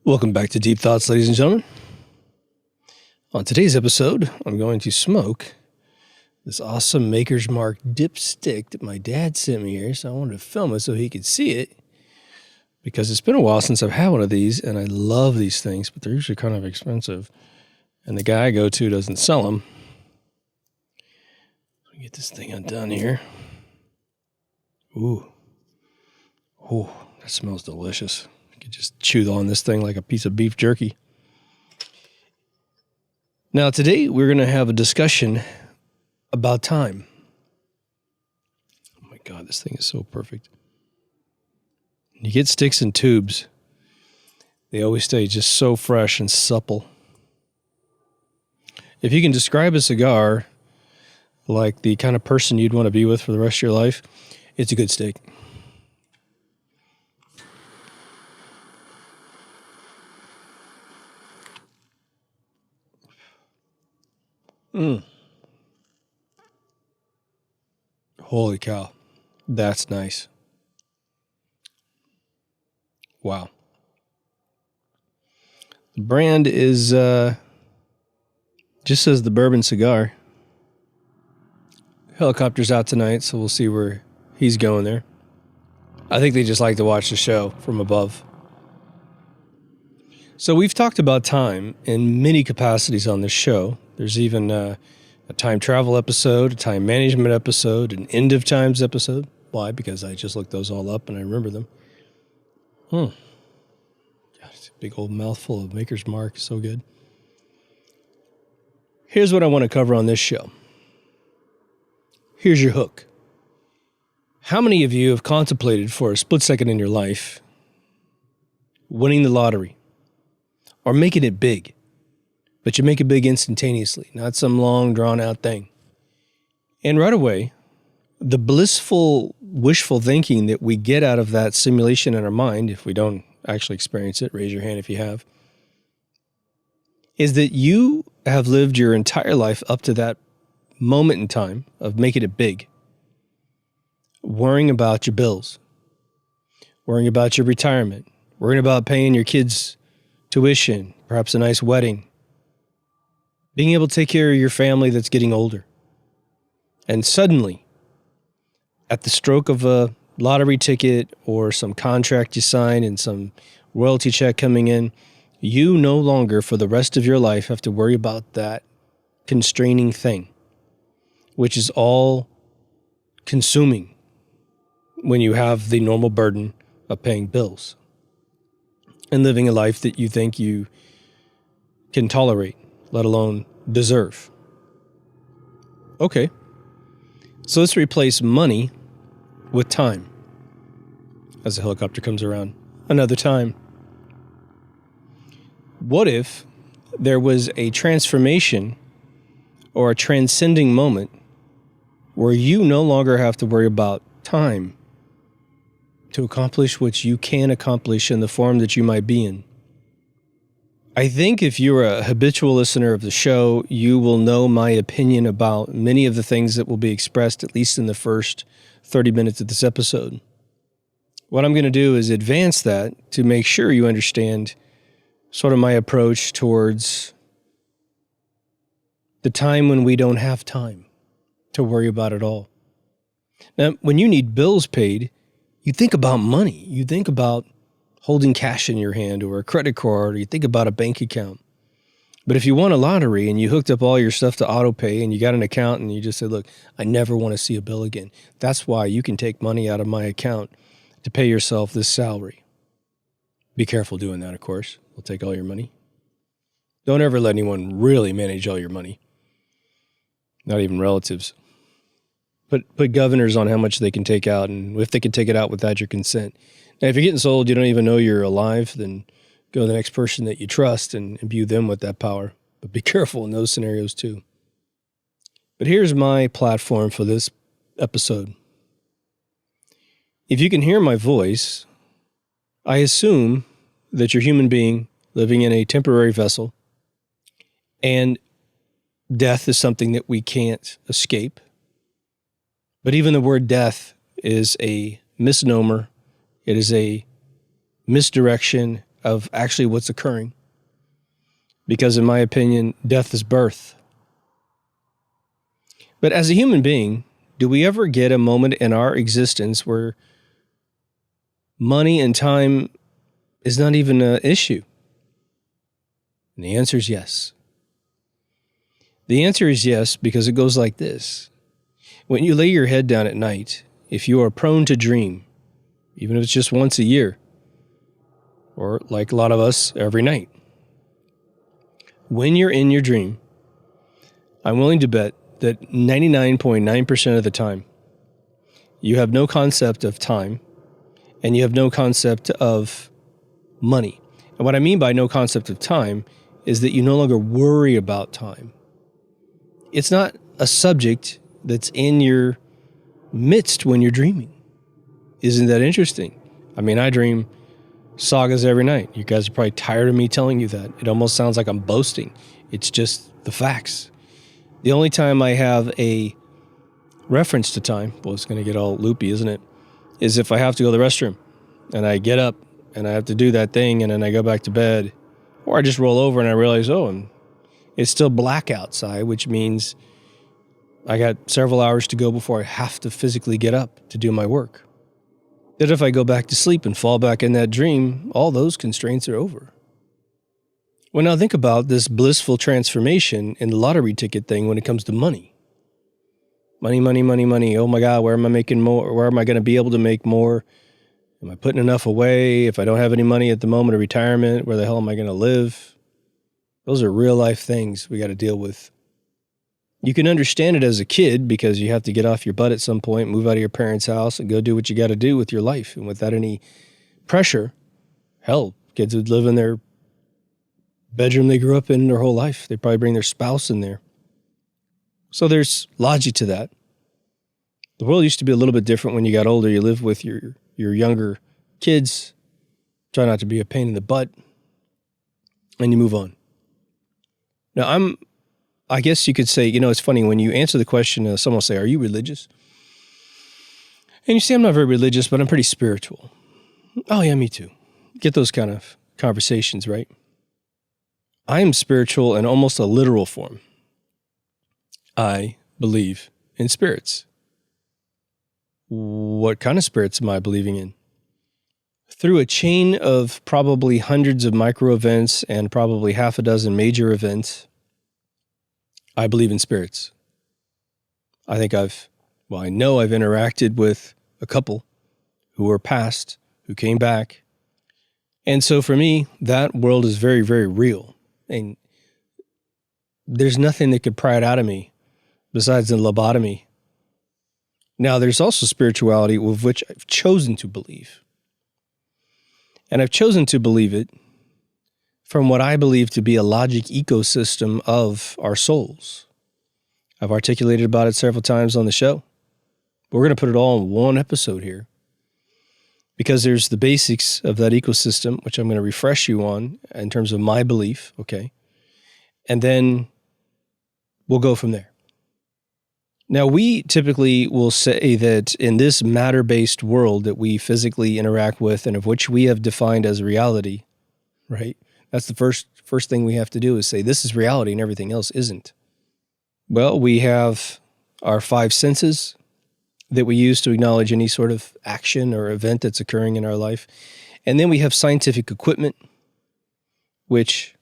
Welcome back to Deep Thoughts, ladies and gentlemen. On today's episode, I'm going to smoke this awesome Maker's Mark dipstick that my dad sent me here, so I wanted to film it so he could see it, because it's been a while since I've had one of these, and I love these things, but they're usually kind of expensive, and the guy I go to doesn't sell them. Let me get this thing undone here. Ooh, that smells delicious. You could just chew on this thing like a piece of beef jerky. Now, today we're going to have a discussion about time. Oh my God, this thing is so perfect. When you get sticks and tubes, they always stay just so fresh and supple. If you can describe a cigar like the kind of person you'd want to be with for the rest of your life, it's a good stick. Holy cow. That's nice. Wow. The brand is, just says the bourbon cigar. Helicopter's out tonight, so we'll see where he's going there. I think they just like to watch the show from above. So we've talked about time in many capacities on this show. There's even a time travel episode, a time management episode, an end of times episode. Why? Because I just looked those all up and I remember them. God, it's a big old mouthful of Maker's Mark. So good. Here's what I want to cover on this show. Here's your hook. How many of you have contemplated for a split second in your life winning the lottery or making it big? But you make it big instantaneously, not some long, drawn-out thing. And right away, the blissful, wishful thinking that we get out of that simulation in our mind, if we don't actually experience it, raise your hand if you have, is that you have lived your entire life up to that moment in time of making it big, worrying about your bills, worrying about your retirement, worrying about paying your kids' tuition, perhaps a nice wedding, being able to take care of your family that's getting older. And suddenly, at the stroke of a lottery ticket or some contract you sign and some royalty check coming in, you no longer for the rest of your life have to worry about that constraining thing, which is all consuming when you have the normal burden of paying bills and living a life that you think you can tolerate, let alone deserve. Okay, so let's replace money with time. As the helicopter comes around, another time. What if there was a transformation or a transcending moment where you no longer have to worry about time to accomplish what you can accomplish in the form that you might be in? I think if you're a habitual listener of the show, you will know my opinion about many of the things that will be expressed, at least in the first 30 minutes of this episode. What I'm going to do is advance that to make sure you understand sort of my approach towards the time when we don't have time to worry about it all. Now, when you need bills paid, you think about money. You think about holding cash in your hand or a credit card, or you think about a bank account. But if you won a lottery and you hooked up all your stuff to auto pay and you got an account and you just said, look, I never want to see a bill again. That's why you can take money out of my account to pay yourself this salary. Be careful doing that, of course. We'll take all your money. Don't ever let anyone really manage all your money. Not even relatives. Put governors on how much they can take out and if they can take it out without your consent. Now, if you're getting sold, you don't even know you're alive, then go to the next person that you trust and imbue them with that power. But be careful in those scenarios too. But here's my platform for this episode. If you can hear my voice, I assume that you're a human being living in a temporary vessel, and death is something that we can't escape. But even the word death is a misnomer. It is a misdirection of actually what's occurring. Because in my opinion, death is birth. But as a human being, do we ever get a moment in our existence where money and time is not even an issue? And the answer is yes. The answer is yes, because it goes like this. When you lay your head down at night, if you are prone to dream, even if it's just once a year, or like a lot of us, every night, when you're in your dream, I'm willing to bet that 99.9% of the time, you have no concept of time, and you have no concept of money. And what I mean by no concept of time is that you no longer worry about time. It's not a subject that's in your midst when you're dreaming. Isn't that interesting? I mean, I dream sagas every night. You guys are probably tired of me telling you that. It almost sounds like I'm boasting. It's just the facts. The only time I have a reference to time, well, it's going to get all loopy, isn't it? Is if I have to go to the restroom and I get up and I have to do that thing and then I go back to bed, or I just roll over and I realize, it's still black outside, which means I got several hours to go before I have to physically get up to do my work. That if I go back to sleep and fall back in that dream, all those constraints are over. Well, now think about this blissful transformation in the lottery ticket thing when it comes to money. Money, money, money, money. Oh my God, where am I making more? Where am I going to be able to make more? Am I putting enough away? If I don't have any money at the moment of retirement, where the hell am I going to live? Those are real life things we got to deal with. You can understand it as a kid because you have to get off your butt at some point, move out of your parents' house and go do what you got to do with your life. And without any pressure, hell, kids would live in their bedroom they grew up in their whole life. They'd probably bring their spouse in there. So there's logic to that. The world used to be a little bit different when you got older. You live with your younger kids, try not to be a pain in the butt, and you move on. Now, I guess you could say, it's funny when you answer the question, someone will say, are you religious? And you say, I'm not very religious, but I'm pretty spiritual. Oh yeah, me too. Get those kind of conversations, right? I am spiritual in almost a literal form. I believe in spirits. What kind of spirits am I believing in? Through a chain of probably hundreds of micro events and probably half a dozen major events, I believe in spirits. I know I've interacted with a couple who were past, who came back. And so for me, that world is very, very real. And there's nothing that could pry it out of me besides the lobotomy. Now, there's also spirituality with which I've chosen to believe. And I've chosen to believe it from what I believe to be a logic ecosystem of our souls. I've articulated about it several times on the show. We're going to put it all in one episode here because there's the basics of that ecosystem, which I'm going to refresh you on in terms of my belief, okay? And then we'll go from there. Now, we typically will say that in this matter-based world that we physically interact with and of which we have defined as reality, right? That's the first thing we have to do is say this is reality and everything else isn't. Well, we have our five senses that we use to acknowledge any sort of action or event that's occurring in our life. And then we have scientific equipment, which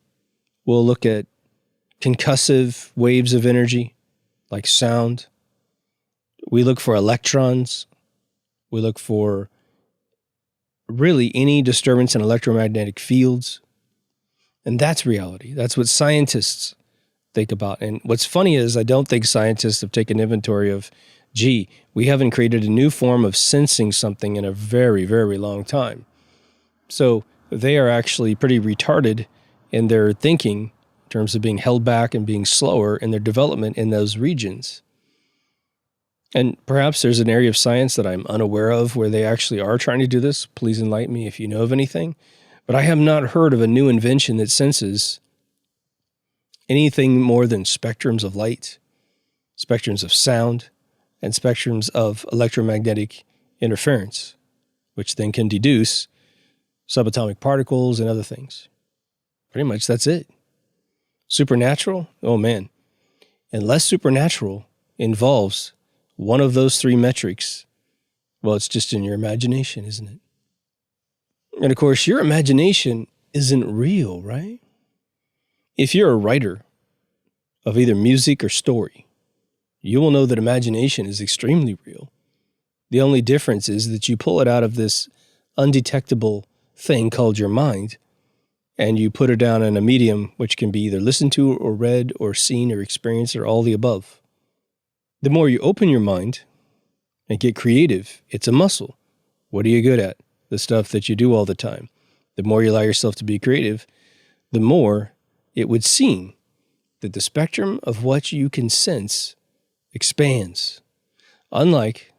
will look at concussive waves of energy, like sound. We look for electrons. We look for really any disturbance in electromagnetic fields. And that's reality. That's what scientists think about. And what's funny is I don't think scientists have taken inventory of, we haven't created a new form of sensing something in a very, very long time. So they are actually pretty retarded in their thinking in terms of being held back and being slower in their development in those regions. And perhaps there's an area of science that I'm unaware of where they actually are trying to do this. Please enlighten me if you know of anything. But I have not heard of a new invention that senses anything more than spectrums of light, spectrums of sound, and spectrums of electromagnetic interference, which then can deduce subatomic particles, and other things. Pretty much that's it. Supernatural? Oh man. Unless supernatural involves one of those three metrics, well, it's just in your imagination, isn't it? And of course, your imagination isn't real, right? If you're a writer of either music or story, you will know that imagination is extremely real. The only difference is that you pull it out of this undetectable thing called your mind, and you put it down in a medium which can be either listened to or read or seen or experienced or all the above. The more you open your mind and get creative, it's a muscle. What are you good at? The stuff that you do all the time. The more you allow yourself to be creative, the more it would seem that the spectrum of what you can sense expands. Unlike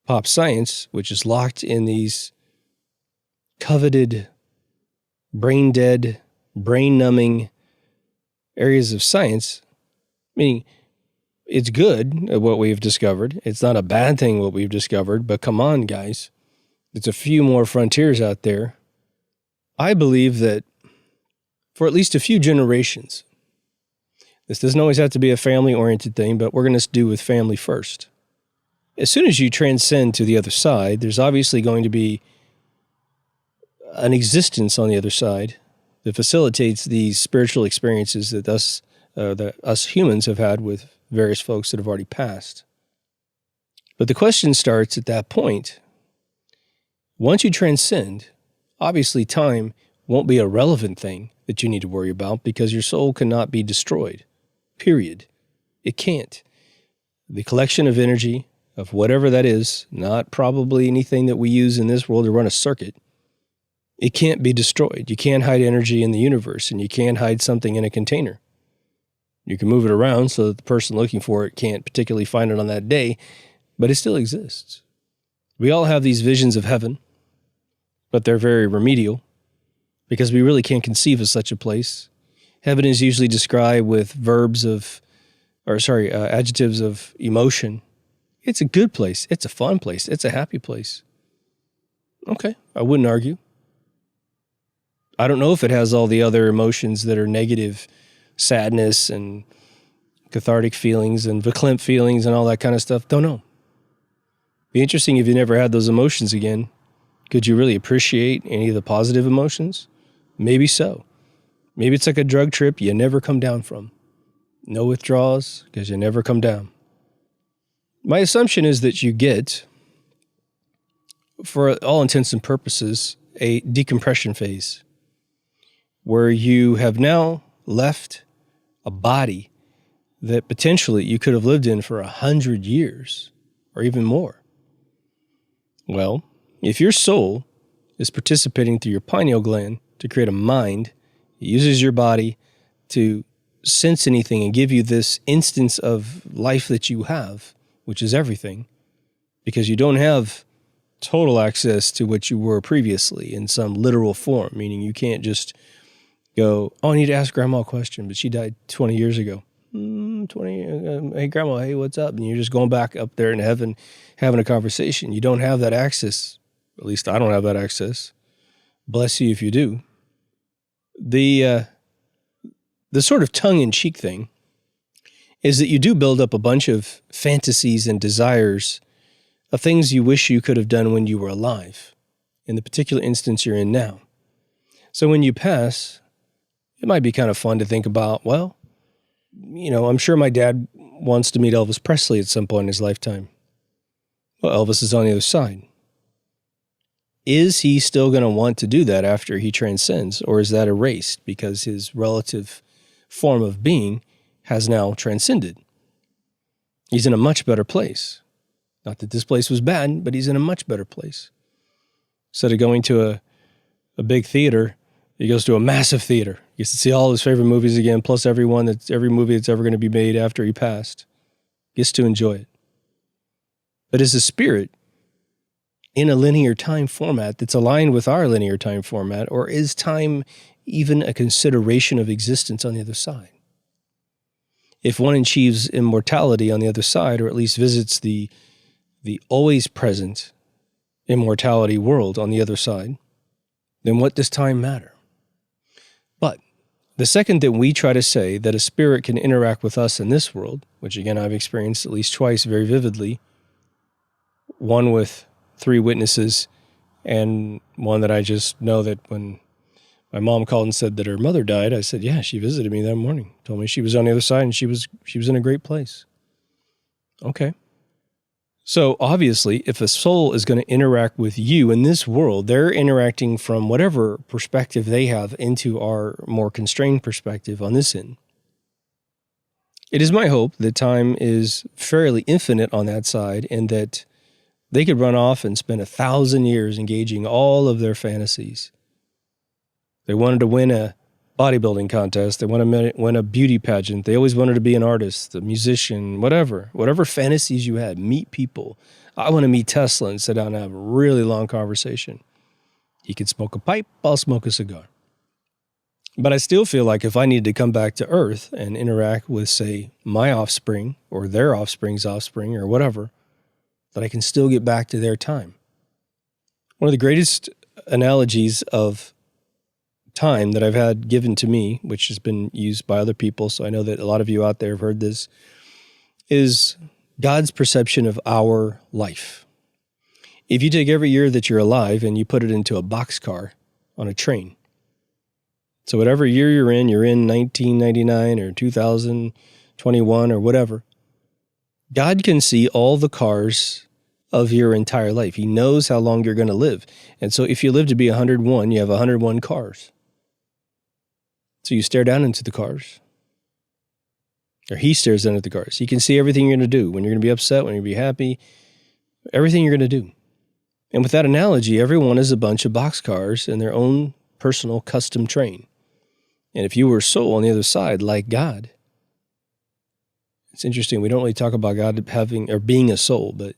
pop science, which is locked in these coveted, brain-dead, brain-numbing areas of science, meaning it's good at what we've discovered. It's not a bad thing what we've discovered, but come on, guys. There's a few more frontiers out there. I believe that for at least a few generations, this doesn't always have to be a family-oriented thing, but we're going to do with family first. As soon as you transcend to the other side, there's obviously going to be an existence on the other side that facilitates these spiritual experiences that us humans have had with various folks that have already passed. But the question starts at that point. Once you transcend, obviously time won't be a relevant thing that you need to worry about because your soul cannot be destroyed. Period. It can't. The collection of energy of whatever that is, not probably anything that we use in this world to run a circuit, it can't be destroyed. You can't hide energy in the universe, and you can't hide something in a container. You can move it around so that the person looking for it can't particularly find it on that day, but it still exists. We all have these visions of heaven, but they're very remedial because we really can't conceive of such a place. Heaven is usually described with adjectives of emotion. It's a good place. It's a fun place. It's a happy place. Okay, I wouldn't argue. I don't know if it has all the other emotions that are negative, sadness and cathartic feelings and verklempt feelings and all that kind of stuff. Don't know. Be interesting if you never had those emotions again. Could you really appreciate any of the positive emotions? Maybe so. Maybe it's like a drug trip you never come down from. No withdrawals because you never come down. My assumption is that you get, for all intents and purposes, a decompression phase where you have now left a body that potentially you could have lived in for 100 years or even more. Well, if your soul is participating through your pineal gland to create a mind, it uses your body to sense anything and give you this instance of life that you have, which is everything, because you don't have total access to what you were previously in some literal form, meaning you can't just go, oh, I need to ask Grandma a question, but she died 20 years ago. Hey, Grandma, hey, what's up? And you're just going back up there in heaven, having a conversation. You don't have that access. At least I don't have that access. Bless you if you do. The sort of tongue-in-cheek thing is that you do build up a bunch of fantasies and desires of things you wish you could have done when you were alive, in the particular instance you're in now. So when you pass, it might be kind of fun to think about, well, I'm sure my dad wants to meet Elvis Presley at some point in his lifetime. Well, Elvis is on the other side. Is he still going to want to do that after he transcends, or is that erased because his relative form of being has now transcended? He's in a much better place. Not that this place was bad, but he's in a much better place. Instead of going to a big theater, he goes to a massive theater. He gets to see all his favorite movies again, plus every movie that's ever going to be made after he passed. Gets to enjoy it. But as a spirit in a linear time format that's aligned with our linear time format, or is time even a consideration of existence on the other side? If one achieves immortality on the other side, or at least visits the always present immortality world on the other side, then what does time matter? But the second that we try to say that a spirit can interact with us in this world, which again I've experienced at least twice very vividly, one with 3 witnesses and one that I just know that when my mom called and said that her mother died, I said, yeah, she visited me that morning, told me she was on the other side and she was in a great place. Okay. So obviously, if a soul is going to interact with you in this world, they're interacting from whatever perspective they have into our more constrained perspective on this end. It is my hope that time is fairly infinite on that side and that they could run off and spend 1,000 years engaging all of their fantasies. They wanted to win a bodybuilding contest. They wanted to win a beauty pageant. They always wanted to be an artist, a musician, whatever fantasies you had, meet people. I want to meet Tesla and sit down and have a really long conversation. He could smoke a pipe, I'll smoke a cigar. But I still feel like if I need to come back to Earth and interact with, say, my offspring or their offspring's offspring or whatever, that I can still get back to their time. One of the greatest analogies of time that I've had given to me, which has been used by other people, so I know that a lot of you out there have heard this, is God's perception of our life. If you take every year that you're alive and you put it into a boxcar on a train, so whatever year you're in 1999 or 2021 or whatever, God can see all the cars of your entire life. He knows how long you're going to live. And so if you live to be 101, you have 101 cars. So you stare down into the cars. Or he stares down at the cars. He can see everything you're going to do, when you're going to be upset, when you're going to be happy, everything you're going to do. And with that analogy, everyone is a bunch of boxcars in their own personal custom train. And if you were a soul on the other side, like God, it's interesting, we don't really talk about God having or being a soul, but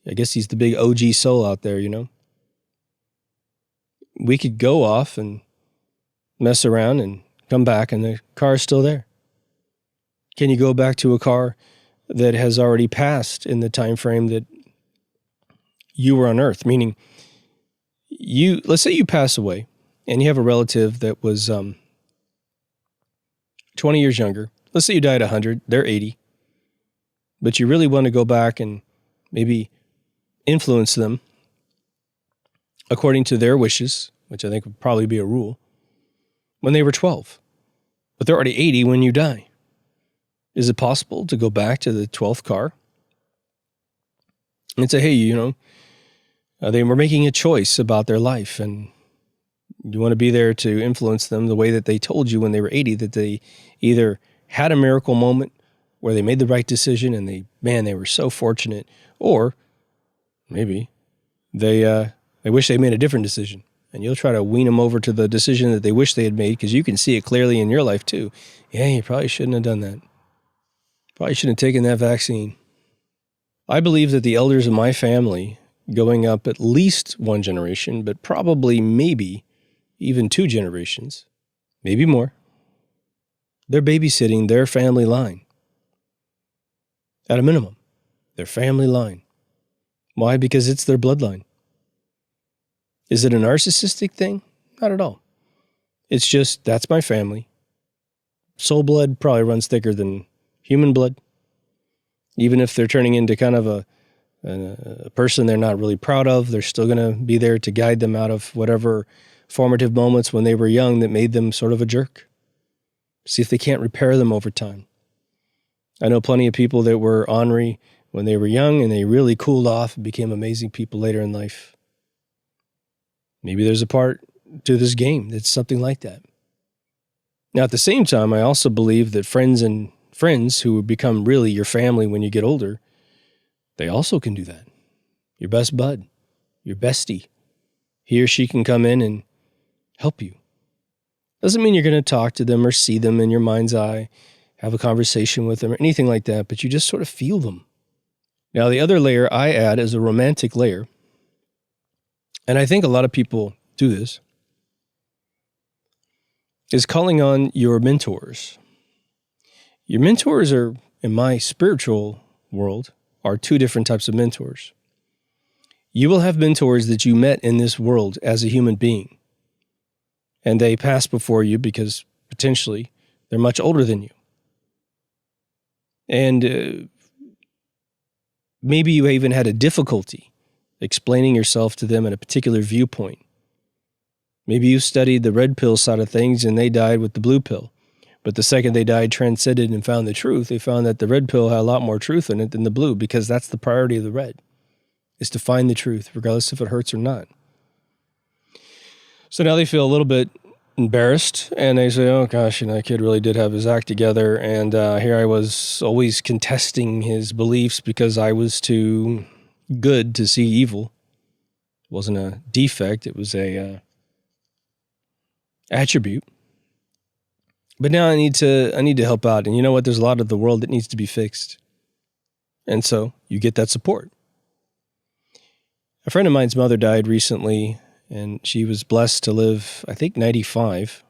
I guess he's the big OG soul out there, you know? We could go off and mess around and come back and the car is still there. Can you go back to a car that has already passed in the time frame that you were on Earth? Meaning, let's say you pass away and you have a relative that was 20 years younger. Let's say you died at 100, they're 80. But you really want to go back and maybe influence them according to their wishes, which I think would probably be a rule, when they were 12. But they're already 80 when you die. Is it possible to go back to the 12th car and say, hey, you know, they were making a choice about their life and you want to be there to influence them the way that they told you when they were 80, that they either had a miracle moment where they made the right decision and they were so fortunate, or maybe they wish they made a different decision. And you'll try to wean them over to the decision that they wish they had made because you can see it clearly in your life too. Yeah, you probably shouldn't have done that. Probably shouldn't have taken that vaccine. I believe that the elders of my family, going up at least one generation, but probably maybe even 2 generations, maybe more, they're babysitting their family line. At a minimum, their family line. Why? Because it's their bloodline. Is it a narcissistic thing? Not at all. It's just, that's my family. Soul blood probably runs thicker than human blood. Even if they're turning into kind of a person they're not really proud of, they're still going to be there to guide them out of whatever formative moments when they were young that made them sort of a jerk. See if they can't repair them over time. I know plenty of people that were ornery when they were young and they really cooled off and became amazing people later in life. Maybe there's a part to this game that's something like that. Now, at the same time, I also believe that friends who become really your family when you get older, they also can do that. Your best bud, your bestie, he or she can come in and help you. Doesn't mean you're going to talk to them or see them in your mind's eye, have a conversation with them or anything like that, but you just sort of feel them. Now, the other layer I add is a romantic layer. And I think a lot of people do this, is calling on your mentors. Your mentors are, in my spiritual world, are 2 different types of mentors. You will have mentors that you met in this world as a human being. And they pass before you because potentially they're much older than you. And maybe you even had a difficulty explaining yourself to them in a particular viewpoint. Maybe you studied the red pill side of things and they died with the blue pill. But the second they died, transcended, and found the truth, they found that the red pill had a lot more truth in it than the blue, because that's the priority of the red, is to find the truth, regardless if it hurts or not. So now they feel a little bit embarrassed, and they say, oh gosh, that kid really did have his act together, and here I was always contesting his beliefs because I was too good to see evil. It wasn't a defect, it was a attribute. But now I need to help out. And you know what? There's a lot of the world that needs to be fixed. And so you get that support. A friend of mine's mother died recently, and she was blessed to live, I think, 95.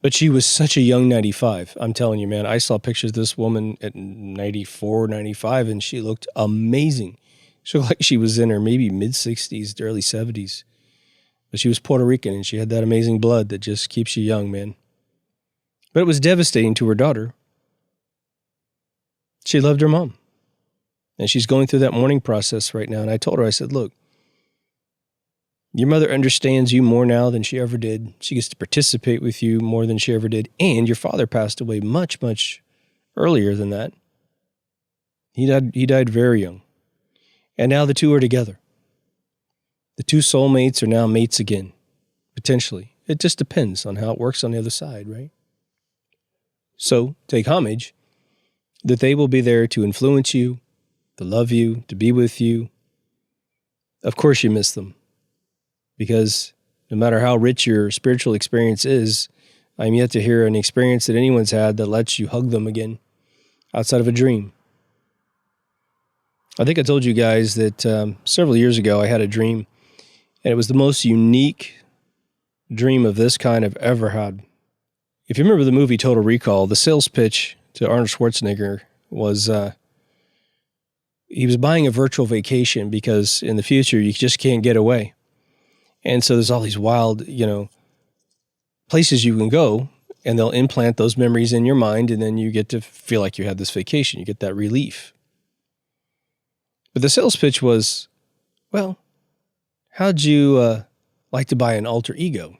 But she was such a young 95. I'm telling you, man, I saw pictures of this woman at 94, 95, and she looked amazing. She looked like she was in her maybe mid-60s to early 70s. But she was Puerto Rican, and she had that amazing blood that just keeps you young, man. But it was devastating to her daughter. She loved her mom. And she's going through that mourning process right now. And I told her, I said, look, your mother understands you more now than she ever did. She gets to participate with you more than she ever did. And your father passed away much, much earlier than that. He died very young. And now the two are together. The two soulmates are now mates again, potentially. It just depends on how it works on the other side, right? So take homage that they will be there to influence you, to love you, to be with you. Of course you miss them, because no matter how rich your spiritual experience is, I'm yet to hear an experience that anyone's had that lets you hug them again outside of a dream. I think I told you guys that several years ago I had a dream, and it was the most unique dream of this kind I've ever had. If you remember the movie Total Recall, the sales pitch to Arnold Schwarzenegger was he was buying a virtual vacation because in the future you just can't get away. And so there's all these wild, places you can go, and they'll implant those memories in your mind, and then you get to feel like you had this vacation. You get that relief. But the sales pitch was, well, how'd you like to buy an alter ego?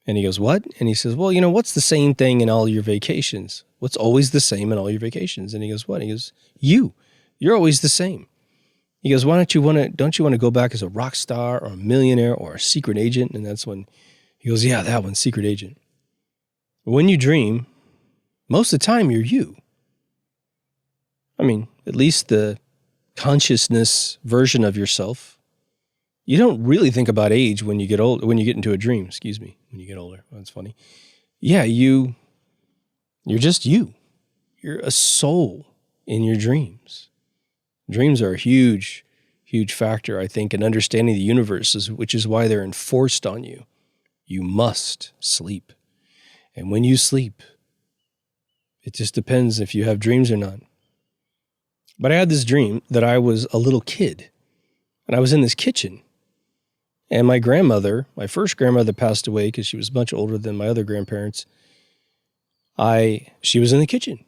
And he goes, what? And he says, well, what's the same thing in all your vacations? What's always the same in all your vacations? And he goes, what? And he goes, you're always the same. He goes, don't you want to go back as a rock star or a millionaire or a secret agent? And that's when he goes, yeah, that one, secret agent. When you dream, most of the time you're you. I mean, at least the consciousness version of yourself. You don't really think about age when you get old, when you get into a dream, when you get older. That's funny. Yeah, you're just you. You're a soul in your dreams. Dreams are a huge, huge factor, I think, in understanding the universe, which is why they're enforced on you. You must sleep. And when you sleep, it just depends if you have dreams or not. But I had this dream that I was a little kid, and I was in this kitchen. And my grandmother, my first grandmother, passed away because she was much older than my other grandparents. She was in the kitchen.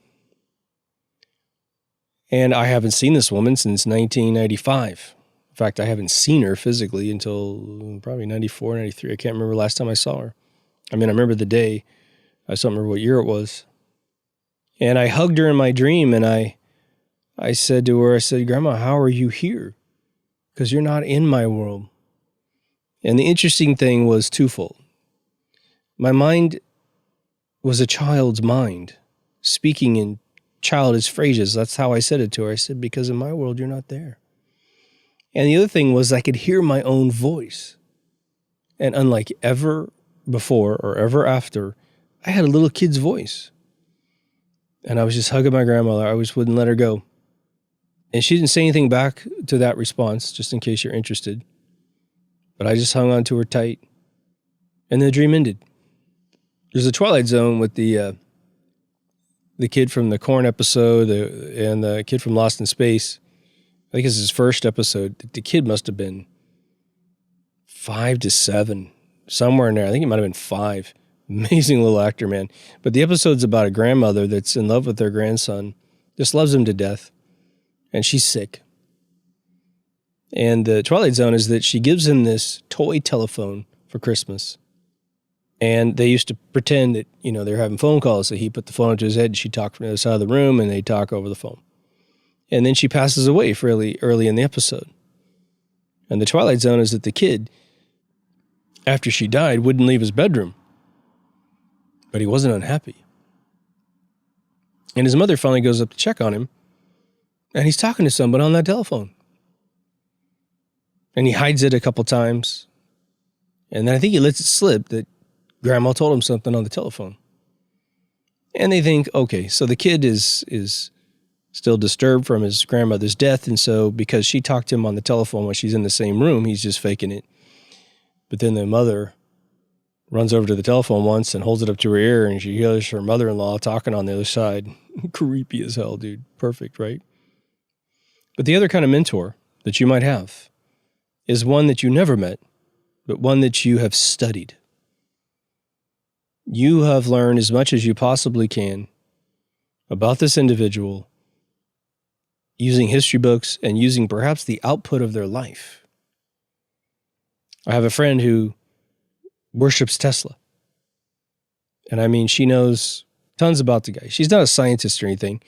And I haven't seen this woman since 1995. In fact, I haven't seen her physically until probably 94, 93. I can't remember the last time I saw her. I mean, I remember the day. I just don't remember what year it was. And I hugged her in my dream, and I said to her, Grandma, how are you here? Because you're not in my world. And the interesting thing was twofold. My mind was a child's mind, speaking in childish phrases. That's how I said it to her. I said, because in my world, you're not there. And the other thing was I could hear my own voice. And unlike ever before or ever after, I had a little kid's voice. And I was just hugging my grandmother. I just wouldn't let her go. And she didn't say anything back to that response, just in case you're interested. But I just hung on to her tight. And the dream ended. There's a Twilight Zone with the kid from the Korn episode and the kid from Lost in Space. I think it's his first episode. The kid must have been 5 to 7 somewhere in there. I think he might have been 5. Amazing little actor, man. But the episode's about a grandmother that's in love with their grandson, just loves him to death, and she's sick. And the Twilight Zone is that she gives him this toy telephone for Christmas. And they used to pretend that, they're having phone calls. So he put the phone up to his head and she talked from the other side of the room and they talk over the phone. And then she passes away fairly early in the episode. And the Twilight Zone is that the kid, after she died, wouldn't leave his bedroom. But he wasn't unhappy. And his mother finally goes up to check on him. And he's talking to somebody on that telephone. And he hides it a couple times. And then I think he lets it slip that Grandma told him something on the telephone. And they think, okay, so the kid is still disturbed from his grandmother's death. And so because she talked to him on the telephone when she's in the same room, he's just faking it. But then the mother runs over to the telephone once and holds it up to her ear and she hears her mother-in-law talking on the other side. Creepy as hell, dude. Perfect, right? But the other kind of mentor that you might have is one that you never met, but one that you have studied. You have learned as much as you possibly can about this individual using history books and using perhaps the output of their life. I have a friend who worships Tesla. And I mean, she knows tons about the guy. She's not a scientist or anything,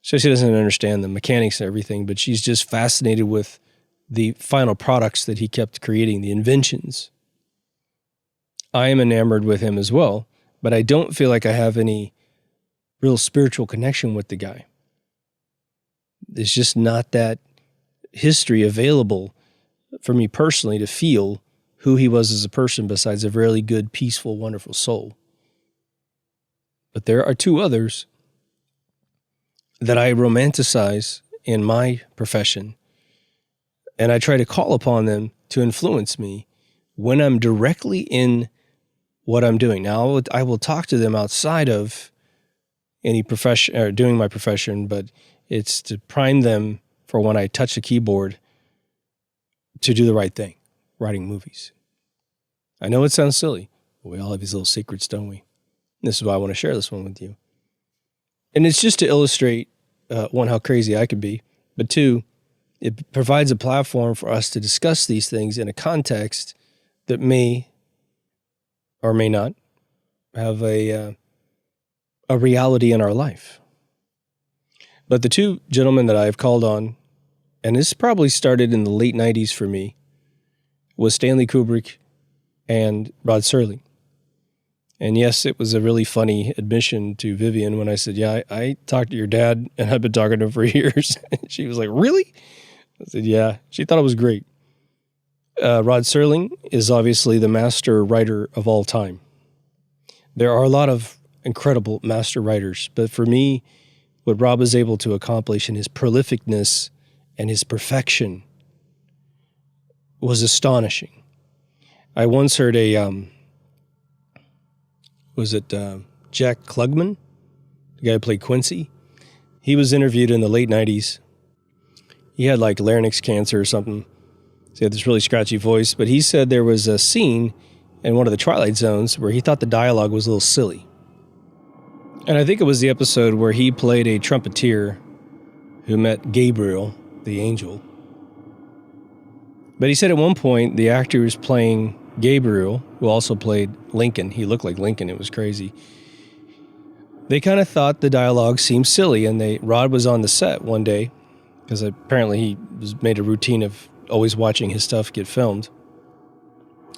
so she doesn't understand the mechanics and everything, but she's just fascinated with the final products that he kept creating, the inventions. I am enamored with him as well, but I don't feel like I have any real spiritual connection with the guy. There's just not that history available for me personally to feel who he was as a person besides a really good, peaceful, wonderful soul. But there are 2 others that I romanticize in my profession, and I try to call upon them to influence me when I'm directly in what I'm doing. Now, I will talk to them outside of any profession or doing my profession, but it's to prime them for when I touch the keyboard to do the right thing, writing movies. I know it sounds silly, but we all have these little secrets, don't we? This is why I want to share this one with you. And it's just to illustrate, 1, how crazy I could be, but 2, it provides a platform for us to discuss these things in a context that may or may not have a reality in our life. But the 2 gentlemen that I've called on, and this probably started in the late 90s for me, was Stanley Kubrick and Rod Serling. And yes, it was a really funny admission to Vivian when I said, yeah, I talked to your dad and I've been talking to him for years. And she was like, really? I said, yeah. She thought it was great. Rod Serling is obviously the master writer of all time. There are a lot of incredible master writers, but for me, what Rob was able to accomplish in his prolificness and his perfection was astonishing. I once heard Jack Klugman, the guy who played Quincy? He was interviewed in the late 90s. He had like larynx cancer or something. So he had this really scratchy voice, but he said there was a scene in one of the Twilight Zones where he thought the dialogue was a little silly. And I think it was the episode where he played a trumpeter who met Gabriel, the angel. But he said at one point the actor was playing Gabriel, who also played Lincoln. He looked like Lincoln. It was crazy. They kind of thought the dialogue seemed silly, and Rod was on the set one day, because apparently he made a routine of always watching his stuff get filmed.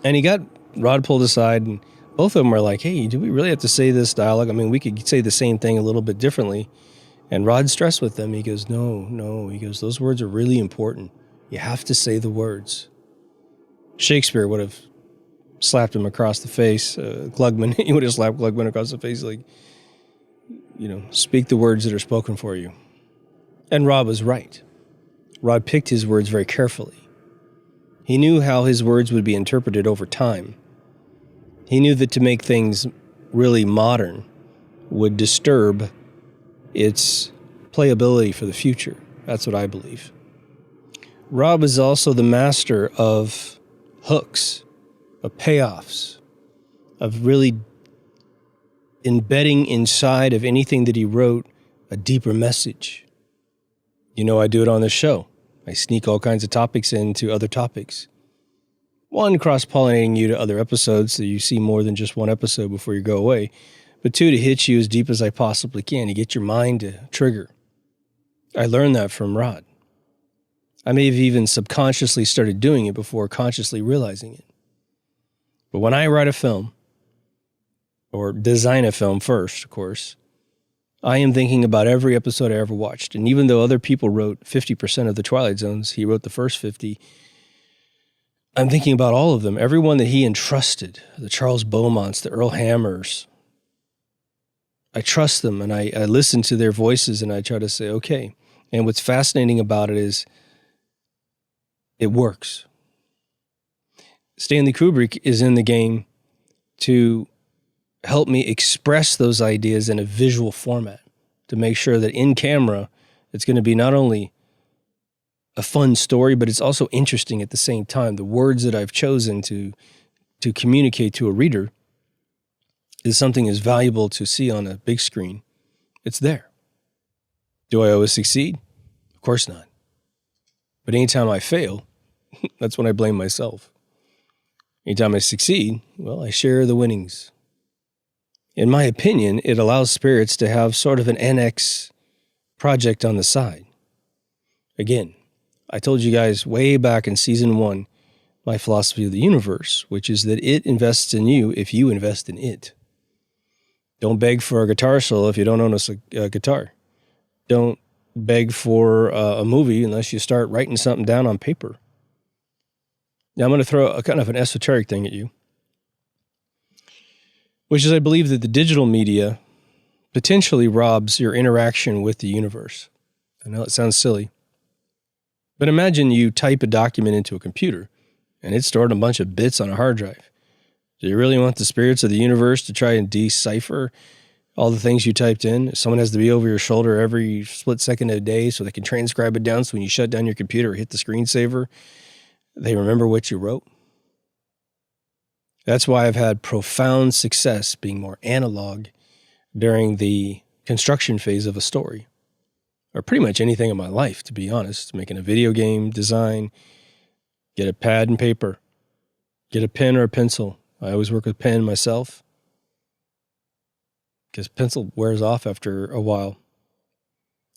And he got Rod pulled aside, and both of them were like, hey, do we really have to say this dialogue? I mean, we could say the same thing a little bit differently. And Rod stressed with them. He goes, no. He goes, those words are really important. You have to say the words. Shakespeare would have slapped him across the face. Klugman, he would have slapped Klugman across the face like, speak the words that are spoken for you. And Rod was right. Rod picked his words very carefully. He knew how his words would be interpreted over time. He knew that to make things really modern would disturb its playability for the future. That's what I believe. Rob is also the master of hooks, of payoffs, of really embedding inside of anything that he wrote a deeper message. You know, I do it on this show. I sneak all kinds of topics into other topics. One, cross-pollinating you to other episodes so you see more than just one episode before you go away. But two, to hit you as deep as I possibly can, to get your mind to trigger. I learned that from Rod. I may have even subconsciously started doing it before consciously realizing it. But when I write a film, or design a film first, of course, I am thinking about every episode I ever watched. And even though other people wrote 50% of the Twilight Zones, he wrote the first 50, I'm thinking about all of them, everyone that he entrusted, the Charles Beaumonts, the Earl Hammers. I trust them, and I listen to their voices, and I try to say, okay. And what's fascinating about it is it works. Stanley Kubrick is in the game to help me express those ideas in a visual format, to make sure that in camera, it's going to be not only a fun story, but it's also interesting at the same time. The words that I've chosen to communicate to a reader is something as valuable to see on a big screen. It's there. Do I always succeed? Of course not. But anytime I fail, that's when I blame myself. Anytime I succeed, well, I share the winnings. In my opinion, it allows spirits to have sort of an NX project on the side. Again, I told you guys way back in season 1, my philosophy of the universe, which is that it invests in you if you invest in it. Don't beg for a guitar solo if you don't own a guitar. Don't beg for a movie unless you start writing something down on paper. Now I'm going to throw a kind of an esoteric thing at you, which is I believe that the digital media potentially robs your interaction with the universe. I know it sounds silly, but imagine you type a document into a computer and it's stored in a bunch of bits on a hard drive. Do you really want the spirits of the universe to try and decipher all the things you typed in? Someone has to be over your shoulder every split second of the day so they can transcribe it down, so when you shut down your computer or hit the screensaver, they remember what you wrote. That's why I've had profound success being more analog during the construction phase of a story, or pretty much anything in my life, to be honest. Making a video game design, get a pad and paper, get a pen or a pencil. I always work with pen myself because pencil wears off after a while.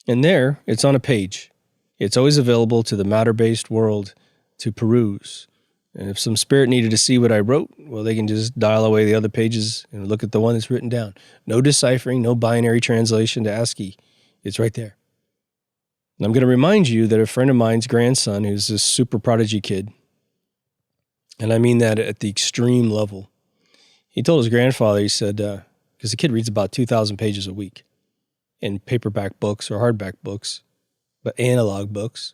And there, it's on a page. It's always available to the matter-based world to peruse. And if some spirit needed to see what I wrote, well, they can just dial away the other pages and look at the one that's written down. No deciphering, no binary translation to ASCII. It's right there. And I'm going to remind you that a friend of mine's grandson, who's this super prodigy kid, and I mean that at the extreme level, he told his grandfather, he said, because the kid reads about 2,000 pages a week in paperback books or hardback books, but analog books.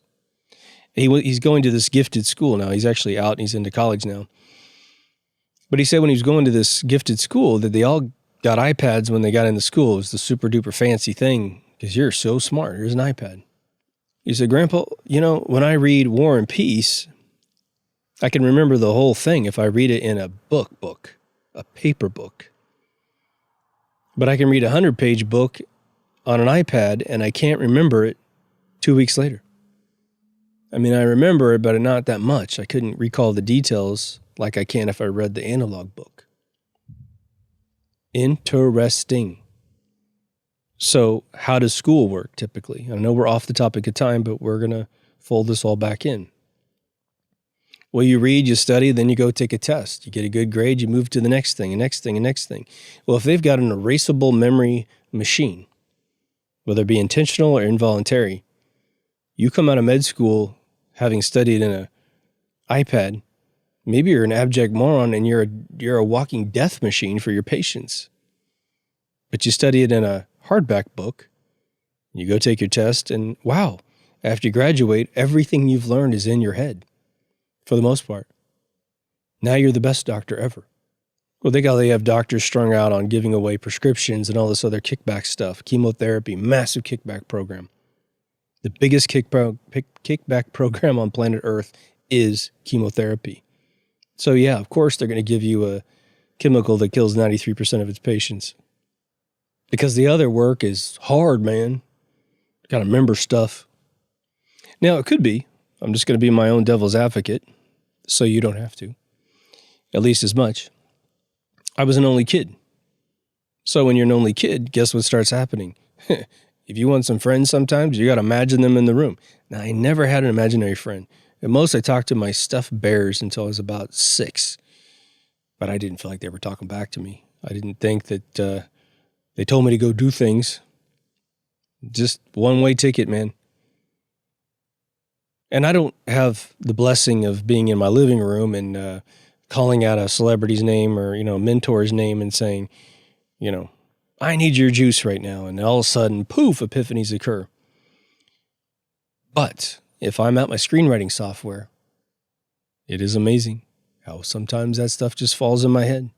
He's going to this gifted school now. He's actually out and he's into college now. But he said when he was going to this gifted school that they all got iPads when they got into school. It was the super duper fancy thing because you're so smart. Here's an iPad. He said, Grandpa, you know, when I read War and Peace, I can remember the whole thing if I read it in a book, a paper book. But I can read a 100-page book on an iPad and I can't remember it 2 weeks later. I mean, I remember it, but not that much. I couldn't recall the details like I can if I read the analog book. Interesting. So how does school work typically? I know we're off the topic of time, but we're going to fold this all back in. Well, you read, you study, then you go take a test. You get a good grade, you move to the next thing, and next thing, and next thing. Well, if they've got an erasable memory machine, whether it be intentional or involuntary, you come out of med school having studied in an iPad, maybe you're an abject moron and you're a walking death machine for your patients. But you study it in a hardback book, you go take your test, and wow, after you graduate, everything you've learned is in your head, for the most part. Now you're the best doctor ever. Well, they have doctors strung out on giving away prescriptions and all this other kickback stuff, chemotherapy, massive kickback program. The biggest kickback program on planet Earth is chemotherapy. So yeah, of course they're going to give you a chemical that kills 93% of its patients. Because the other work is hard, man. Got to remember stuff. Now, it could be. I'm just going to be my own devil's advocate, so you don't have to. At least as much. I was an only kid. So when you're an only kid, guess what starts happening? If you want some friends sometimes, you got to imagine them in the room. Now, I never had an imaginary friend. At most, I talked to my stuffed bears until I was about 6. But I didn't feel like they were talking back to me. I didn't think that they told me to go do things. Just one-way ticket, man. And I don't have the blessing of being in my living room and calling out a celebrity's name or, a mentor's name and saying, I need your juice right now. And all of a sudden, poof, epiphanies occur. But if I'm at my screenwriting software, it is amazing how sometimes that stuff just falls in my head.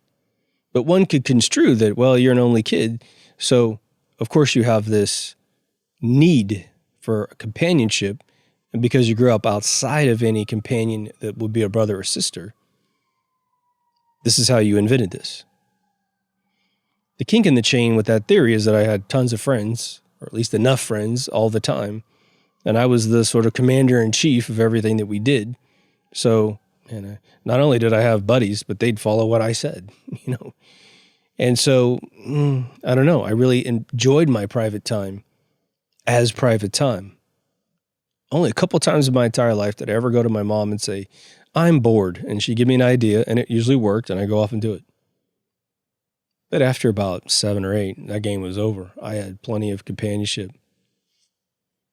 But one could construe that, well, you're an only kid, so of course you have this need for companionship, and because you grew up outside of any companion that would be a brother or sister, this is how you invented this. The kink in the chain with that theory is that I had tons of friends, or at least enough friends all the time, and I was the sort of commander-in-chief of everything that we did. So, not only did I have buddies, but they'd follow what I said, And so, I don't know, I really enjoyed my private time as private time. Only a couple times in my entire life did I ever go to my mom and say, I'm bored, and she'd give me an idea, and it usually worked, and I go off and do it. But after about 7 or 8, that game was over. I had plenty of companionship.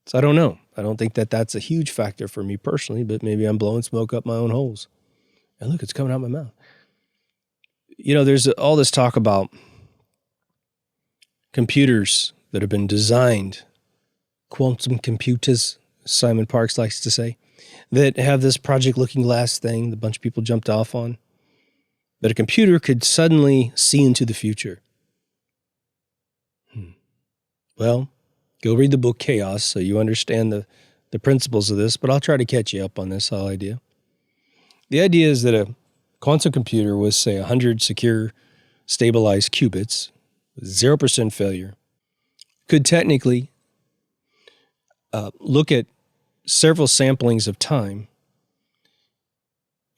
So I don't know. I don't think that that's a huge factor for me personally, but maybe I'm blowing smoke up my own holes. And look, it's coming out my mouth. There's all this talk about computers that have been designed, quantum computers, Simon Parkes likes to say, that have this Project Looking Glass thing that a bunch of people jumped off on, that a computer could suddenly see into the future. Well, go read the book Chaos so you understand the principles of this, but I'll try to catch you up on this whole idea. The idea is that a quantum computer with, say, 100 secure, stabilized qubits, with 0% failure, could technically look at several samplings of time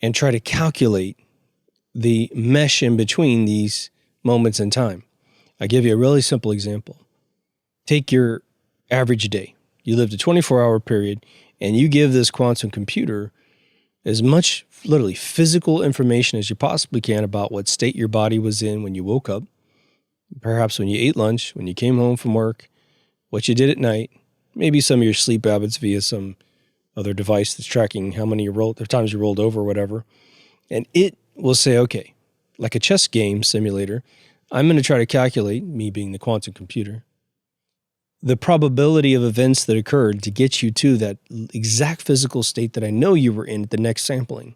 and try to calculate the mesh in between these moments in time. I'll give you a really simple example. Take your average day. You lived a 24-hour period, and you give this quantum computer as much literally physical information as you possibly can about what state your body was in when you woke up, perhaps when you ate lunch, when you came home from work, what you did at night, maybe some of your sleep habits via some other device that's tracking how many times you rolled over or whatever. And it will say, okay, like a chess game simulator, I'm going to try to calculate, me being the quantum computer, the probability of events that occurred to get you to that exact physical state that I know you were in at the next sampling.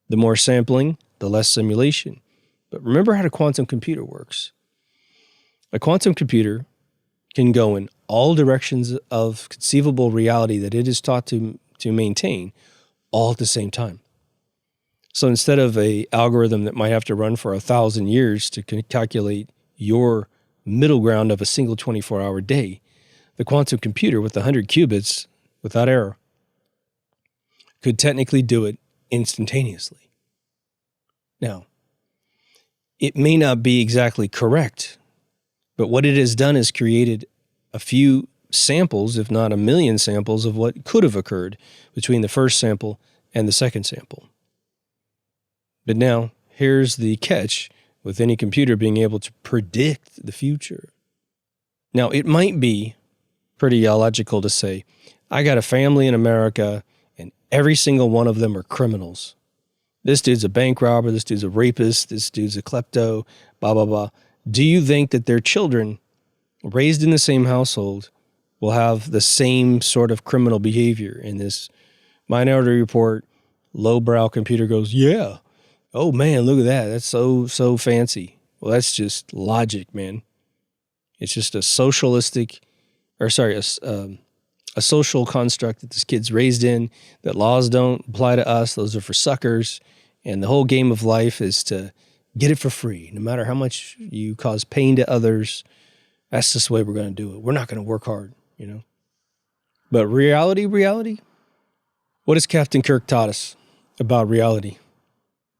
The more sampling, the less simulation. But remember how the quantum computer works. A quantum computer can go in all directions of conceivable reality that it is taught to maintain all at the same time. So instead of an algorithm that might have to run for 1,000 years to calculate your middle ground of a single 24-hour day, the quantum computer with 100 qubits without error could technically do it instantaneously. Now, it may not be exactly correct, but what it has done is created a few samples, if not 1 million samples, of what could have occurred between the first sample and the second sample. But now, here's the catch with any computer being able to predict the future. Now, it might be pretty illogical to say, I got a family in America and every single one of them are criminals. This dude's a bank robber, this dude's a rapist, this dude's a klepto, blah, blah, blah. Do you think that their children raised in the same household will have the same sort of criminal behavior? In this Minority Report, lowbrow computer goes, yeah. Oh man, look at that. That's so fancy. Well, that's just logic, man. It's just a social construct that this kid's raised in, that laws don't apply to us. Those are for suckers. And the whole game of life is to get it for free. No matter how much you cause pain to others, that's just the way we're going to do it. We're not going to work hard, you know. But reality, what has Captain Kirk taught us about reality?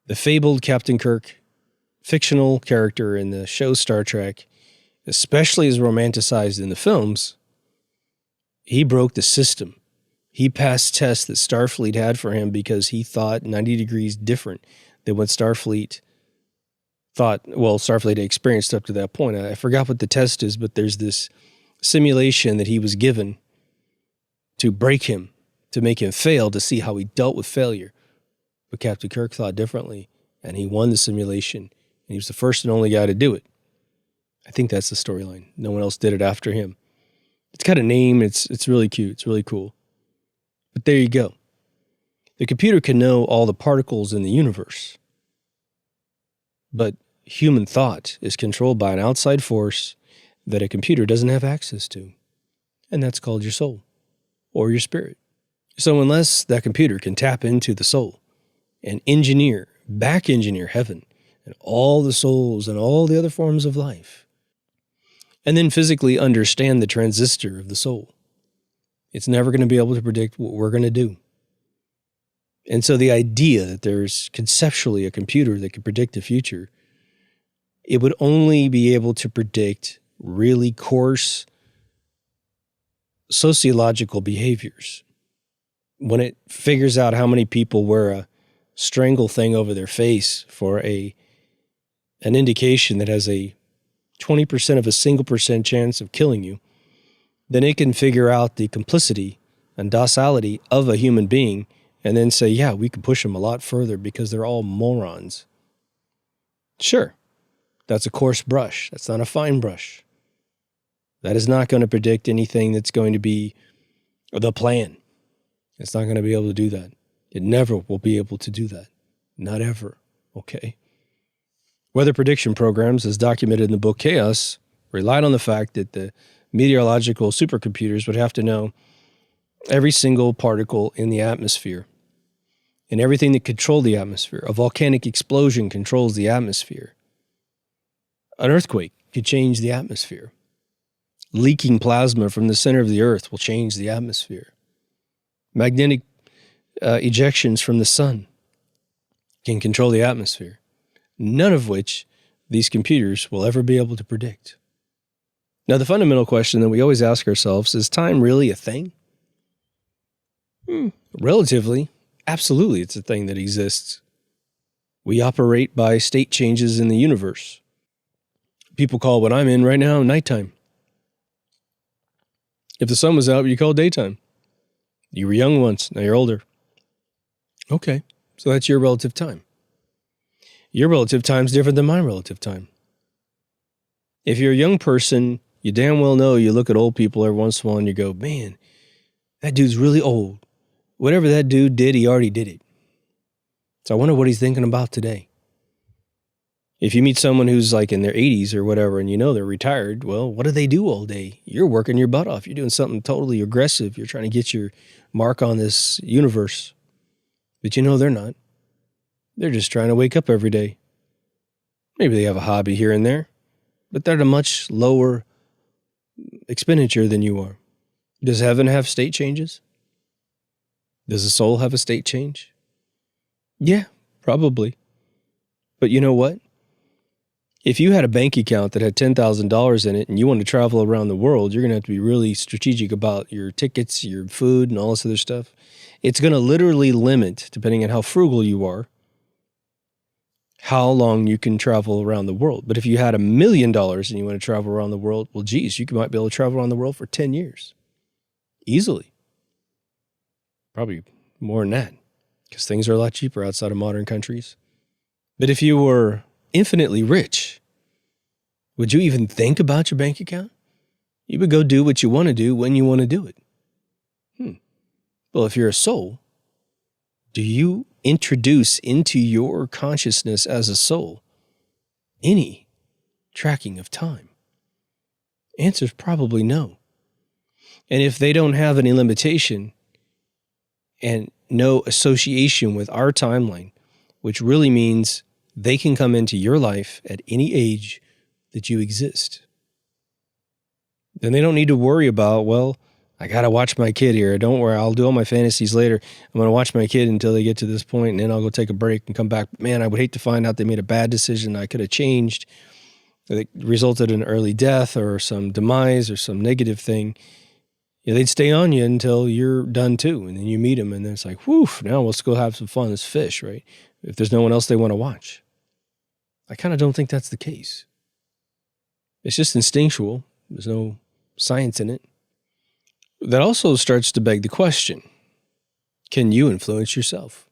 The fabled Captain Kirk, fictional character in the show Star Trek, especially as romanticized in the films, he broke the system. He passed tests that Starfleet had for him because he thought 90 degrees different than what Starfleet thought, well, Starfleet had experienced up to that point. I forgot what the test is, but there's this simulation that he was given to break him, to make him fail, to see how he dealt with failure. But Captain Kirk thought differently, and he won the simulation, and he was the first and only guy to do it. I think that's the storyline. No one else did it after him. It's got a name. It's really cute. It's really cool. But there you go. The computer can know all the particles in the universe. But human thought is controlled by an outside force that a computer doesn't have access to. And that's called your soul or your spirit. So unless that computer can tap into the soul and back engineer heaven and all the souls and all the other forms of life, and then physically understand the transistor of the soul, it's never going to be able to predict what we're going to do. And so the idea that there's conceptually a computer that could predict the future, it would only be able to predict really coarse sociological behaviors. When it figures out how many people wear a strangle thing over their face for an indication that has a 20% of a single percent chance of killing you, then it can figure out the complicity and docility of a human being and then say, yeah, we can push them a lot further because they're all morons. Sure, that's a coarse brush. That's not a fine brush. That is not going to predict anything that's going to be the plan. It's not going to be able to do that. It never will be able to do that. Not ever, okay? Weather prediction programs, as documented in the book Chaos, relied on the fact that the meteorological supercomputers would have to know every single particle in the atmosphere and everything that controlled the atmosphere. A volcanic explosion controls the atmosphere. An earthquake could change the atmosphere. Leaking plasma from the center of the earth will change the atmosphere. Magnetic ejections from the sun can control the atmosphere. None of which these computers will ever be able to predict. Now, the fundamental question that we always ask ourselves, is time really a thing? Relatively, absolutely, it's a thing that exists. We operate by state changes in the universe. People call what I'm in right now nighttime. If the sun was out, you call daytime. You were young once, now you're older. Okay, so that's your relative time. Your relative time is different than my relative time. If you're a young person, you damn well know you look at old people every once in a while and you go, man, that dude's really old. Whatever that dude did, he already did it. So I wonder what he's thinking about today. If you meet someone who's like in their 80s or whatever and you know they're retired, well, what do they do all day? You're working your butt off. You're doing something totally aggressive. You're trying to get your mark on this universe. But you know they're not. They're just trying to wake up every day. Maybe they have a hobby here and there, but they're at a much lower expenditure than you are. Does heaven have state changes? Does the soul have a state change? Yeah, probably. But you know what? If you had a bank account that had $10,000 in it and you want to travel around the world, you're going to have to be really strategic about your tickets, your food, and all this other stuff. It's going to literally limit, depending on how frugal you are, how long you can travel around the world. But if you had $1 million and you want to travel around the world, well, geez, you might be able to travel around the world for 10 years. Easily. Probably more than that, because things are a lot cheaper outside of modern countries. But if you were infinitely rich, would you even think about your bank account? You would go do what you want to do when you want to do it. Well, if you're a soul, do you introduce into your consciousness as a soul any tracking of time? Answer is probably no. And if they don't have any limitation and no association with our timeline, which really means they can come into your life at any age that you exist. Then they don't need to worry about, well, I got to watch my kid here. Don't worry, I'll do all my fantasies later. I'm going to watch my kid until they get to this point, and then I'll go take a break and come back. Man, I would hate to find out they made a bad decision I could have changed that resulted in early death or some demise or some negative thing. They'd stay on you until you're done too. And then you meet them, and then it's like, whew, now let's go have some fun. Let's fish, right? If there's no one else they want to watch. I kind of don't think that's the case. It's just instinctual. There's no science in it. That also starts to beg the question, can you influence yourself?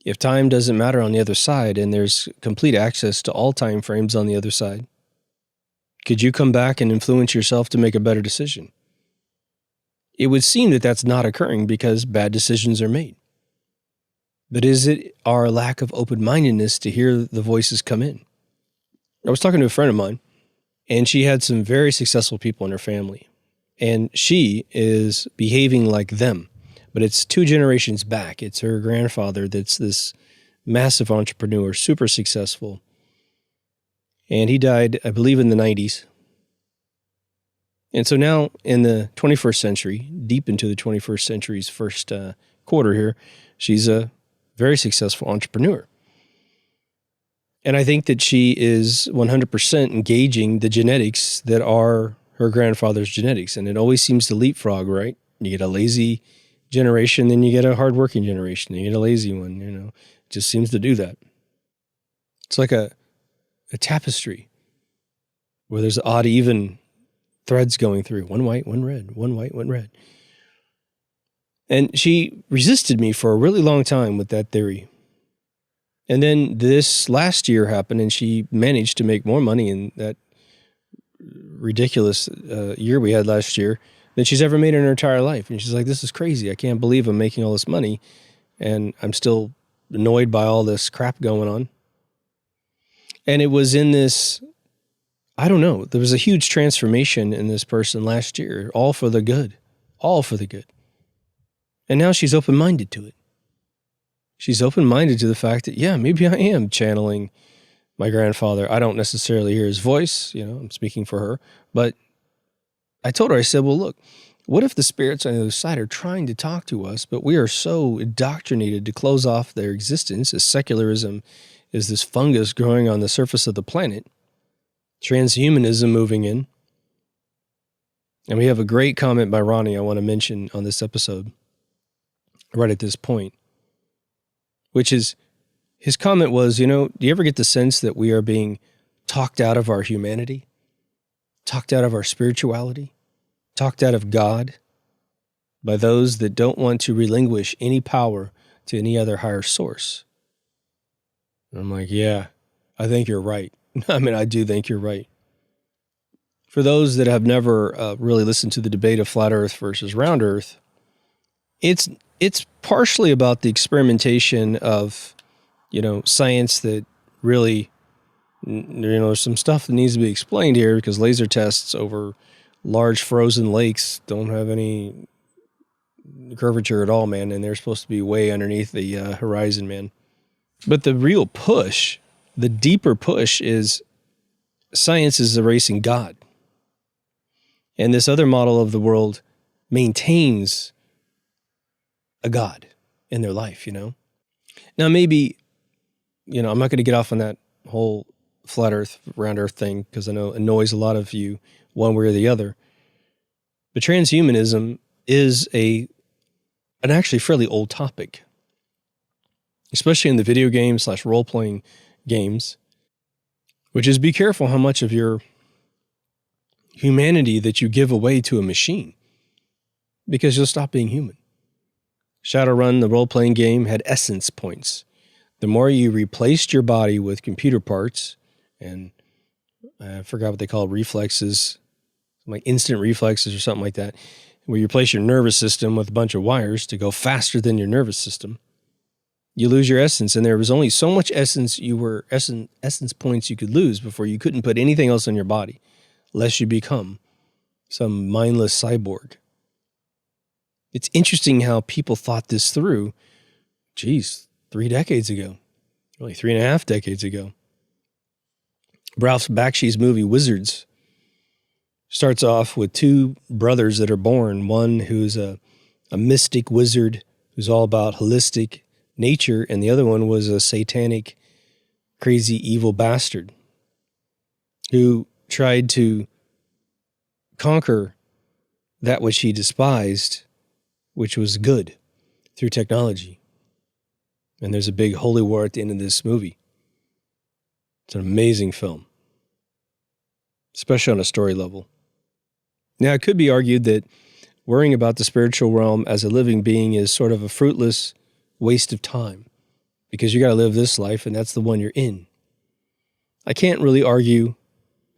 If time doesn't matter on the other side and there's complete access to all time frames on the other side, could you come back and influence yourself to make a better decision? It would seem that that's not occurring because bad decisions are made. But is it our lack of open-mindedness to hear the voices come in? I was talking to a friend of mine, and she had some very successful people in her family. And she is behaving like them, but it's 2 generations back. It's her grandfather that's this massive entrepreneur, super successful. And he died, I believe, in the 90s. And so now in the 21st century, deep into the 21st century's first quarter here, she's a very successful entrepreneur. And I think that she is 100% engaging the genetics that are her grandfather's genetics. And it always seems to leapfrog, right? You get a lazy generation, then you get a hardworking generation, then you get a lazy one, It just seems to do that. It's like a tapestry where there's odd, even threads going through. One white, one red, one white, one red. And she resisted me for a really long time with that theory. And then this last year happened, and she managed to make more money in that ridiculous year we had last year than she's ever made in her entire life. And she's like, this is crazy. I can't believe I'm making all this money, and I'm still annoyed by all this crap going on. And it was in this, I don't know, there was a huge transformation in this person last year, all for the good, all for the good. And now she's open-minded to it. She's open-minded to the fact that, yeah, maybe I am channeling my grandfather. I don't necessarily hear his voice, I'm speaking for her. But I told her, I said, well, look, what if the spirits on the other side are trying to talk to us, but we are so indoctrinated to close off their existence as secularism is this fungus growing on the surface of the planet, transhumanism moving in. And we have a great comment by Ronnie I want to mention on this episode right at this point, which is, his comment was, do you ever get the sense that we are being talked out of our humanity, talked out of our spirituality, talked out of God by those that don't want to relinquish any power to any other higher source? And I'm like, yeah, I think you're right. I do think you're right. For those that have never really listened to the debate of flat Earth versus round Earth, it's partially about the experimentation of science that really, there's some stuff that needs to be explained here because laser tests over large frozen lakes don't have any curvature at all, man, and they're supposed to be way underneath the horizon, man. But the real push, the deeper push is science is erasing God. And this other model of the world maintains a God in their life, Now, maybe, I'm not going to get off on that whole flat Earth, round Earth thing because I know it annoys a lot of you one way or the other. But transhumanism is an actually fairly old topic, especially in the video game / role-playing games, which is be careful how much of your humanity that you give away to a machine because you'll stop being human. Shadowrun, the role-playing game, had essence points. The more you replaced your body with computer parts, and I forgot what they call reflexes, like instant reflexes or something like that, where you replace your nervous system with a bunch of wires to go faster than your nervous system, you lose your essence. And there was only so much essence points you could lose before you couldn't put anything else on your body, lest you become some mindless cyborg. It's interesting how people thought this through, 3 decades ago, really 3.5 decades ago. Ralph Bakshi's movie Wizards starts off with two brothers that are born, one who's a mystic wizard who's all about holistic nature, and the other one was a satanic, crazy, evil bastard who tried to conquer that which he despised, which was good, through technology. And there's a big holy war at the end of this movie. It's an amazing film, especially on a story level. Now, it could be argued that worrying about the spiritual realm as a living being is sort of a fruitless waste of time, because you got to live this life, and that's the one you're in. I can't really argue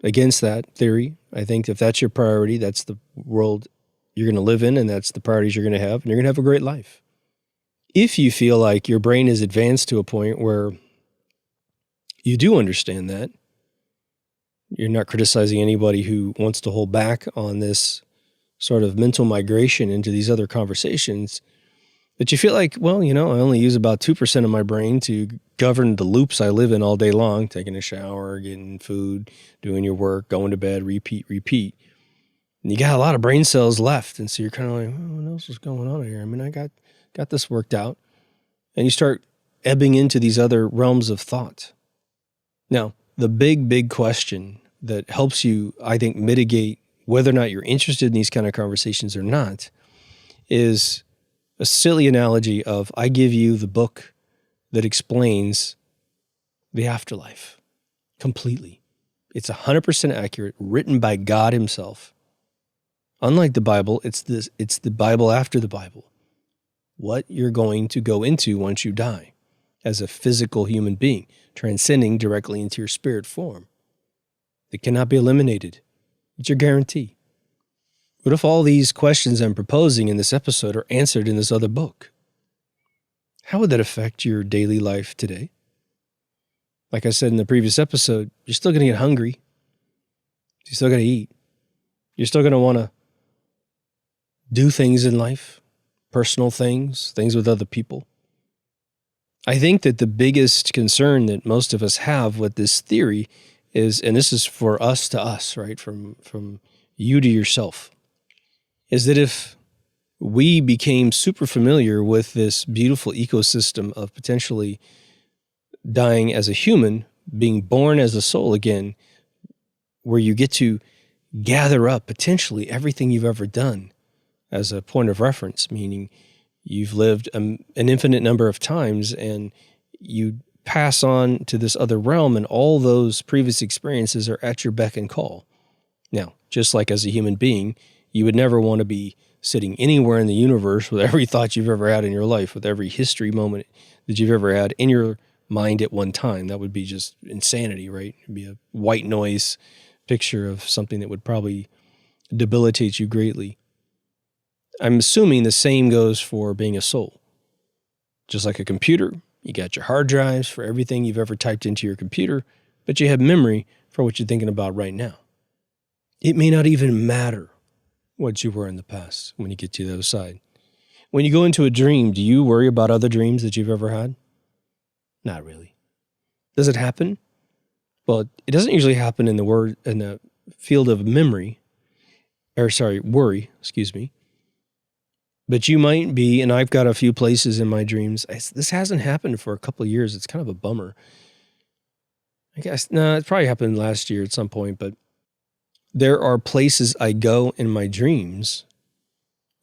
against that theory. I think if that's your priority, that's the world you're going to live in, and that's the priorities you're going to have, and you're going to have a great life. If you feel like your brain is advanced to a point where you do understand that, you're not criticizing anybody who wants to hold back on this sort of mental migration into these other conversations, but you feel like, well, you know, I only use about 2% of my brain to govern the loops I live in all day long, taking a shower, getting food, doing your work, going to bed, repeat. And you got a lot of brain cells left. And so you're kind of like, oh, what else is going on here? I mean, I got this worked out. And you start ebbing into these other realms of thought. Now, the big question that helps you, I think, mitigate whether or not you're interested in these kind of conversations or not is a silly analogy of, I give you the book that explains the afterlife completely. It's 100% accurate, written by God himself. Unlike the Bible, it's the Bible after the Bible. What you're going to go into once you die as a physical human being, transcending directly into your spirit form. It cannot be eliminated. It's your guarantee. What if all these questions I'm proposing in this episode are answered in this other book? How would that affect your daily life today? Like I said in the previous episode, you're still going to get hungry. You're still going to eat. You're still going to want to do things in life, personal things, things with other people. I think that the biggest concern that most of us have with this theory is, and this is for us to us, right, from you to yourself, is that if we became super familiar with this beautiful ecosystem of potentially dying as a human, being born as a soul again, where you get to gather up potentially everything you've ever done as a point of reference, meaning you've lived an infinite number of times and you pass on to this other realm, and all those previous experiences are at your beck and call. Now, just like as a human being, you would never want to be sitting anywhere in the universe with every thought you've ever had in your life, with every history moment that you've ever had in your mind at one time. That would be just insanity, right? It'd be a white noise picture of something that would probably debilitate you greatly. I'm assuming the same goes for being a soul. Just like a computer, you got your hard drives for everything you've ever typed into your computer, but you have memory for what you're thinking about right now. It may not even matter what you were in the past when you get to the other side. When you go into a dream, do you worry about other dreams that you've ever had? Not really. Does it happen? Well, it doesn't usually happen in the field of worry, excuse me. But you might be, and I've got a few places in my dreams. This hasn't happened for a couple of years. It's kind of a bummer. I guess, it probably happened last year at some point, but there are places I go in my dreams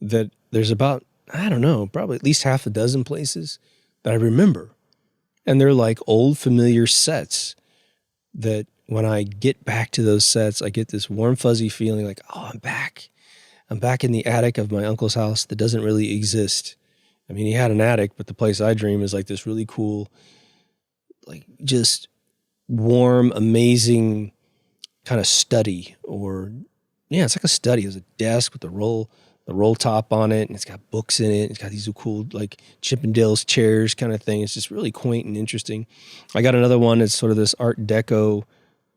that there's about, I don't know, probably at least half a dozen places that I remember. And they're like old familiar sets that when I get back to those sets, I get this warm fuzzy feeling like, oh, I'm back. I'm back in the attic of my uncle's house that doesn't really exist. I mean, he had an attic, but the place I dream is like this really cool, like just warm, amazing kind of study, or it's like a study. There's a desk with the roll top on it, and it's got books in it. It's got these cool like Chippendales chairs kind of thing. It's just really quaint and interesting. I got another one. It's sort of this Art Deco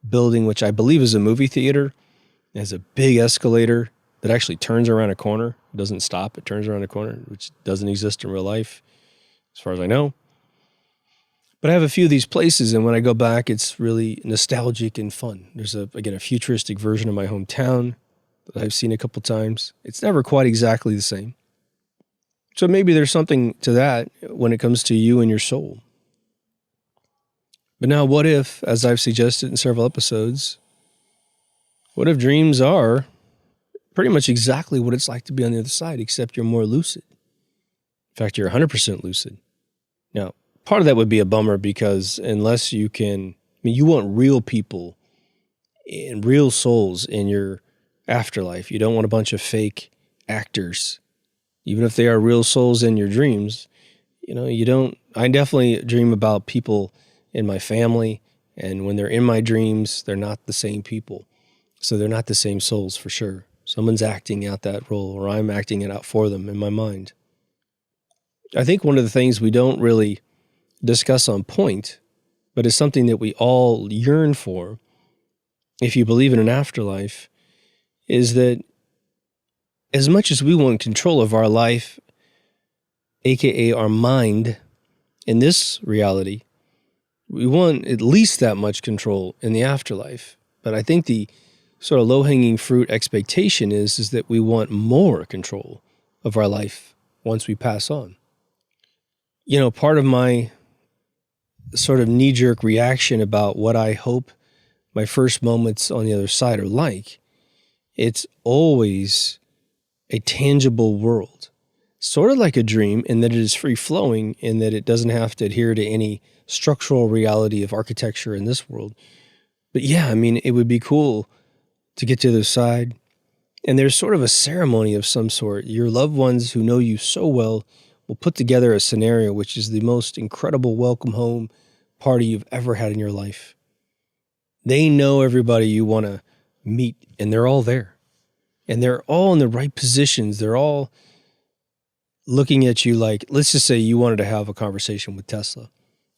building, which I believe is a movie theater. It has a big escalator that actually turns around a corner. It doesn't stop. It turns around a corner, which doesn't exist in real life, as far as I know. But I have a few of these places, and when I go back, it's really nostalgic and fun. There's, a futuristic version of my hometown that I've seen a couple times. It's never quite exactly the same. So maybe there's something to that when it comes to you and your soul. But now what if, as I've suggested in several episodes, what if dreams are pretty much exactly what it's like to be on the other side, except you're more lucid? In fact, you're 100% lucid. Now, part of that would be a bummer because unless you can, you want real people and real souls in your afterlife. You don't want a bunch of fake actors. Even if they are real souls in your dreams, you don't. I definitely dream about people in my family, and when they're in my dreams, they're not the same people. So they're not the same souls for sure. Someone's acting out that role, or I'm acting it out for them in my mind. I think one of the things we don't really discuss on point, but it's something that we all yearn for, if you believe in an afterlife, is that as much as we want control of our life, aka our mind, in this reality, we want at least that much control in the afterlife. But I think the sort of low-hanging fruit expectation is that we want more control of our life once we pass on. Part of my sort of knee-jerk reaction about what I hope my first moments on the other side are like, it's always a tangible world, sort of like a dream in that it is free-flowing, in that it doesn't have to adhere to any structural reality of architecture in this world. But yeah, it would be cool to get to the other side, and there's sort of a ceremony of some sort. Your loved ones who know you so well will put together a scenario which is the most incredible welcome home party you've ever had in your life. They know everybody you want to meet, and they're all there. And they're all in the right positions. They're all looking at you like, let's just say you wanted to have a conversation with Tesla,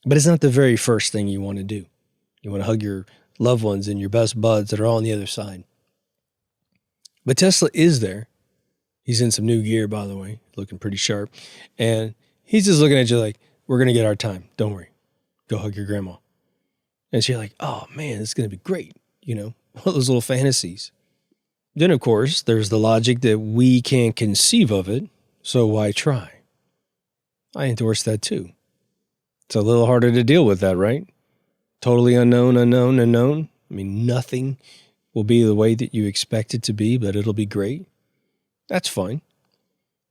but it's not the very first thing you want to do. You want to hug your loved ones and your best buds that are all on the other side. But Tesla is there. He's in some new gear, by the way, looking pretty sharp. And he's just looking at you like, we're going to get our time. Don't worry. Go hug your grandma. And so you're like, oh man, it's going to be great. All those little fantasies. Then, of course, there's the logic that we can't conceive of it, so why try? I endorse that too. It's a little harder to deal with that, right? Totally unknown. Nothing will be the way that you expect it to be, but it'll be great. That's fine.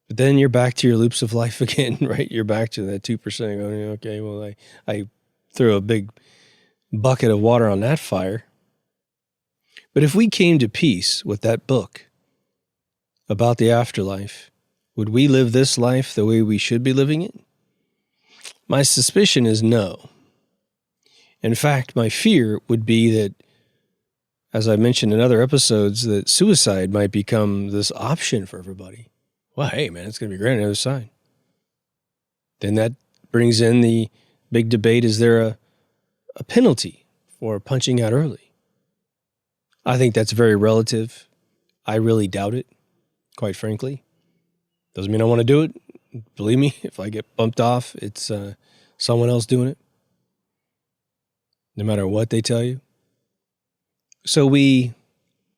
But then you're back to your loops of life again, right? You're back to that 2% going, okay, well, I threw a big bucket of water on that fire. But if we came to peace with that book about the afterlife, would we live this life the way we should be living it? My suspicion is no. In fact, my fear would be that, as I mentioned in other episodes, that suicide might become this option for everybody. Well, hey, man, it's going to be great on the other side. Then that brings in the big debate, is there a penalty for punching out early? I think that's very relative. I really doubt it, quite frankly. Doesn't mean I want to do it. Believe me, if I get bumped off, it's someone else doing it, no matter what they tell you. So we,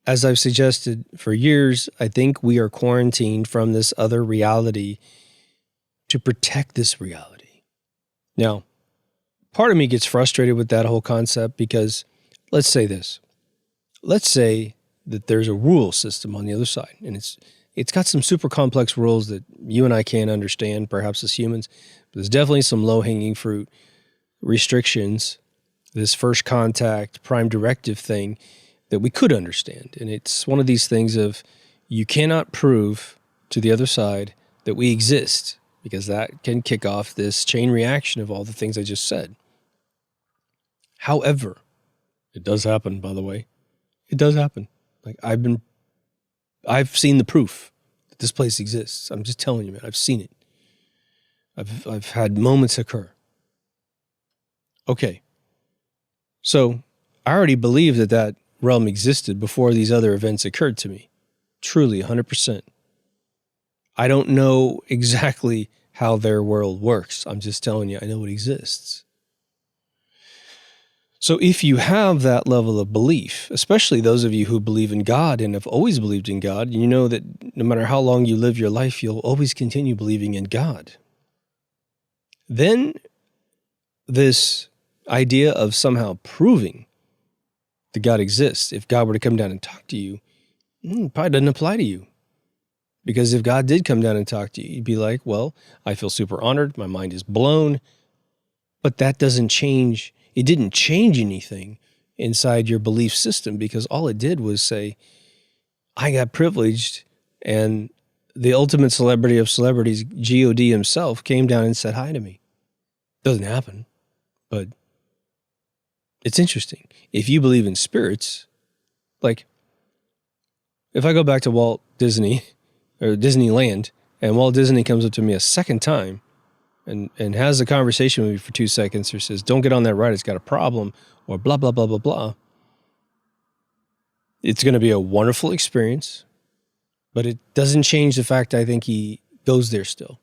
as I've suggested for years, I think we are quarantined from this other reality to protect this reality. Now, part of me gets frustrated with that whole concept because let's say this. Let's say that there's a rule system on the other side, and it's got some super complex rules that you and I can't understand, perhaps as humans, but there's definitely some low-hanging fruit restrictions, this first contact, prime directive thing that we could understand. And it's one of these things of you cannot prove to the other side that we exist, because that can kick off this chain reaction of all the things I just said. However, it does happen, by the way. It does happen. Like I've seen the proof that this place exists. I'm just telling you, man, I've seen it. I've had moments occur. Okay. So I already believed that realm existed before these other events occurred to me. Truly, 100%. I don't know exactly how their world works. I'm just telling you, I know it exists. So if you have that level of belief, especially those of you who believe in God and have always believed in God, you know that no matter how long you live your life, you'll always continue believing in God. Then this idea of somehow proving that God exists, if God were to come down and talk to you, probably doesn't apply to you. Because if God did come down and talk to you, you'd be like, well, I feel super honored. My mind is blown. But that doesn't change. It didn't change anything inside your belief system, because all it did was say, I got privileged, and the ultimate celebrity of celebrities, God himself, came down and said hi to me. Doesn't happen, but it's interesting. If you believe in spirits, like if I go back to Walt Disney or Disneyland, and Walt Disney comes up to me a second time and has a conversation with me for 2 seconds, or says, don't get on that ride, it's got a problem, or blah, blah, blah, blah, blah. It's going to be a wonderful experience, but it doesn't change the fact I think he goes there still.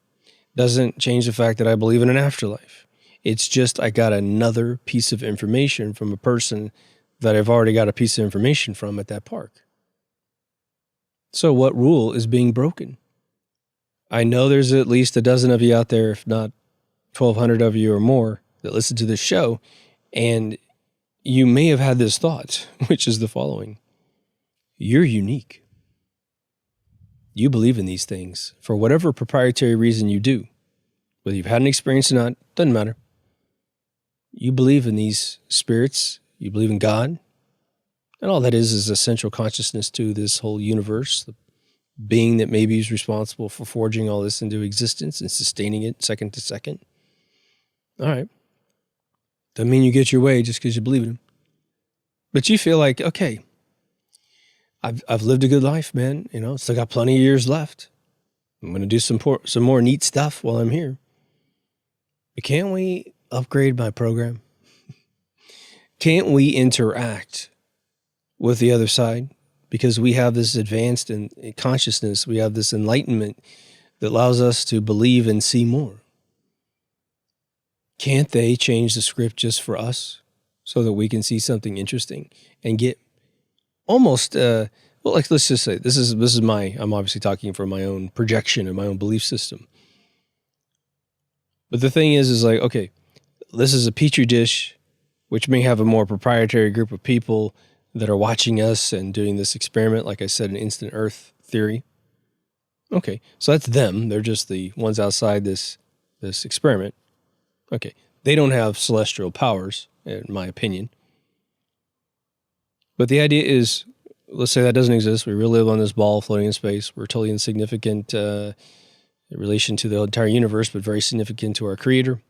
Doesn't change the fact that I believe in an afterlife. It's just I got another piece of information from a person that I've already got a piece of information from at that park. So what rule is being broken? I know there's at least a dozen of you out there, if not 1,200 of you or more, that listen to this show, and you may have had this thought, which is the following. You're unique. You believe in these things for whatever proprietary reason you do. Whether you've had an experience or not, doesn't matter. You believe in these spirits, you believe in God, and all that is a central consciousness to this whole universe, the being that maybe is responsible for forging all this into existence and sustaining it second to second. All right. Doesn't mean you get your way just because you believe in him. But you feel like, okay, I've lived a good life, man. You know, still got plenty of years left. I'm going to do some more neat stuff while I'm here. But can't we upgrade my program? Can't we interact with the other side? Because we have this advanced in consciousness, we have this enlightenment that allows us to believe and see more. Can't they change the script just for us so that we can see something interesting and get almost, well, like, let's just say, this is I'm obviously talking from my own projection and my own belief system. But the thing is like, okay, this is a petri dish, which may have a more proprietary group of people that are watching us and doing this experiment, like I said, an instant earth theory. Okay, so that's them. They're just the ones outside this experiment. Okay, they don't have celestial powers, in my opinion. But the idea is, let's say that doesn't exist. We really live on this ball floating in space. We're totally insignificant in relation to the entire universe, but very significant to our Creator.